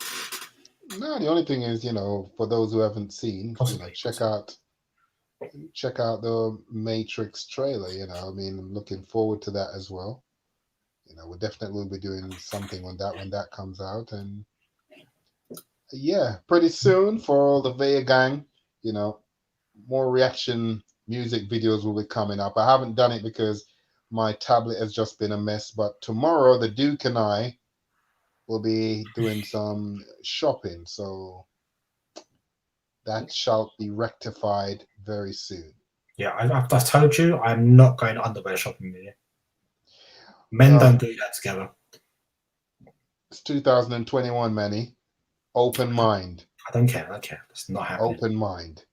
S2: no, the only thing is, for those who haven't seen, check out the Matrix trailer. I'm looking forward to that as well. We definitely will be doing something on that when that comes out, and yeah, pretty soon for all the Vaya gang, more reaction music videos will be coming up. I haven't done it because my tablet has just been a mess, but tomorrow the Duke and I will be doing some shopping, so that shall be rectified very soon.
S1: Yeah, I told you I'm not going underwear shopping with you. Men don't do that together.
S2: It's 2021, Manny. Open mind.
S1: I don't care. It's not happening.
S2: Open mind.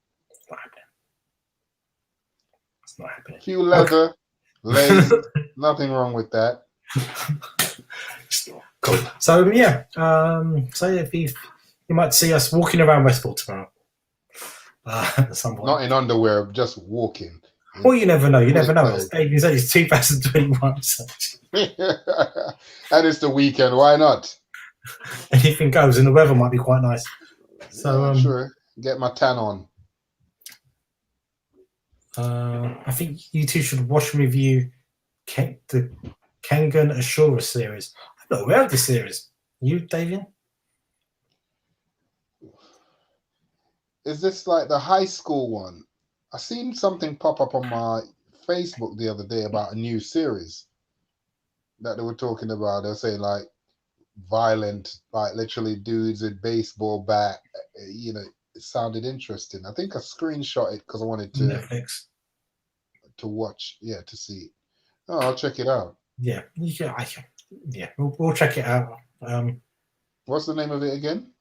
S1: It's not happening.
S2: Few leather, lace, nothing wrong with that.
S1: Cool. So yeah, if you might see us walking around Westport tomorrow. At some point.
S2: Not in underwear, just walking.
S1: Well, you never know. You never know. It's 2021. So.
S2: And it's the weekend. Why not?
S1: Anything goes, and the weather might be quite nice. So
S2: sure, get my tan on.
S1: I think you two should watch and review the Kengan Ashura series. I'm not aware of this series. You, Davian?
S2: Is this like the high school one? I seen something pop up on my Facebook the other day about a new series that they were talking about. They're saying like violent, like literally dudes with baseball bat. It sounded interesting. I think I screenshot it because I wanted to
S1: Netflix
S2: to watch. Yeah, to see. Oh, I'll check it out.
S1: Yeah, we'll check it out.
S2: What's the name of it again?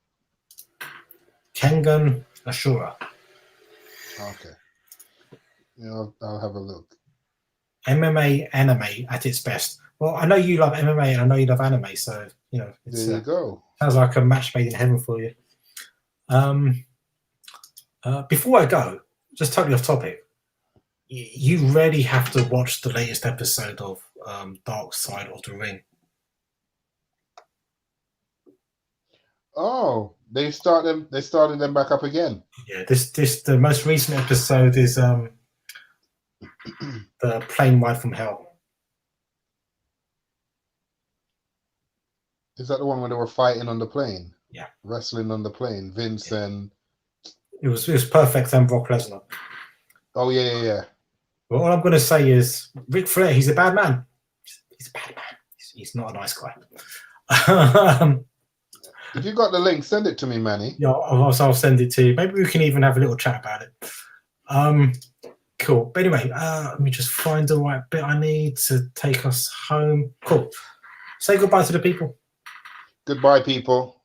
S1: Kengan Ashura.
S2: Okay. I'll have a look.
S1: MMA anime at its best. Well, I know you love MMA and I know you love anime, so it's,
S2: there you go.
S1: Sounds like a match made in heaven for you. Before I go, just totally off topic, you really have to watch the latest episode of Dark Side of the Ring.
S2: Oh, they started them back up again.
S1: Yeah, the most recent episode is the Plane Ride from Hell.
S2: Is that the one where they were fighting on the plane?
S1: Yeah,
S2: wrestling on the plane. Vince and
S1: it was perfect and Brock Lesnar.
S2: Oh yeah.
S1: Well, all I'm going to say is Ric Flair. He's a bad man. He's a bad man. He's not a nice guy.
S2: If you got the link, send it to me, Manny.
S1: Yeah, I'll send it to you. Maybe we can even have a little chat about it. Cool. But anyway, let me just find the right bit I need to take us home. Cool. Say goodbye to the people.
S2: Goodbye, people.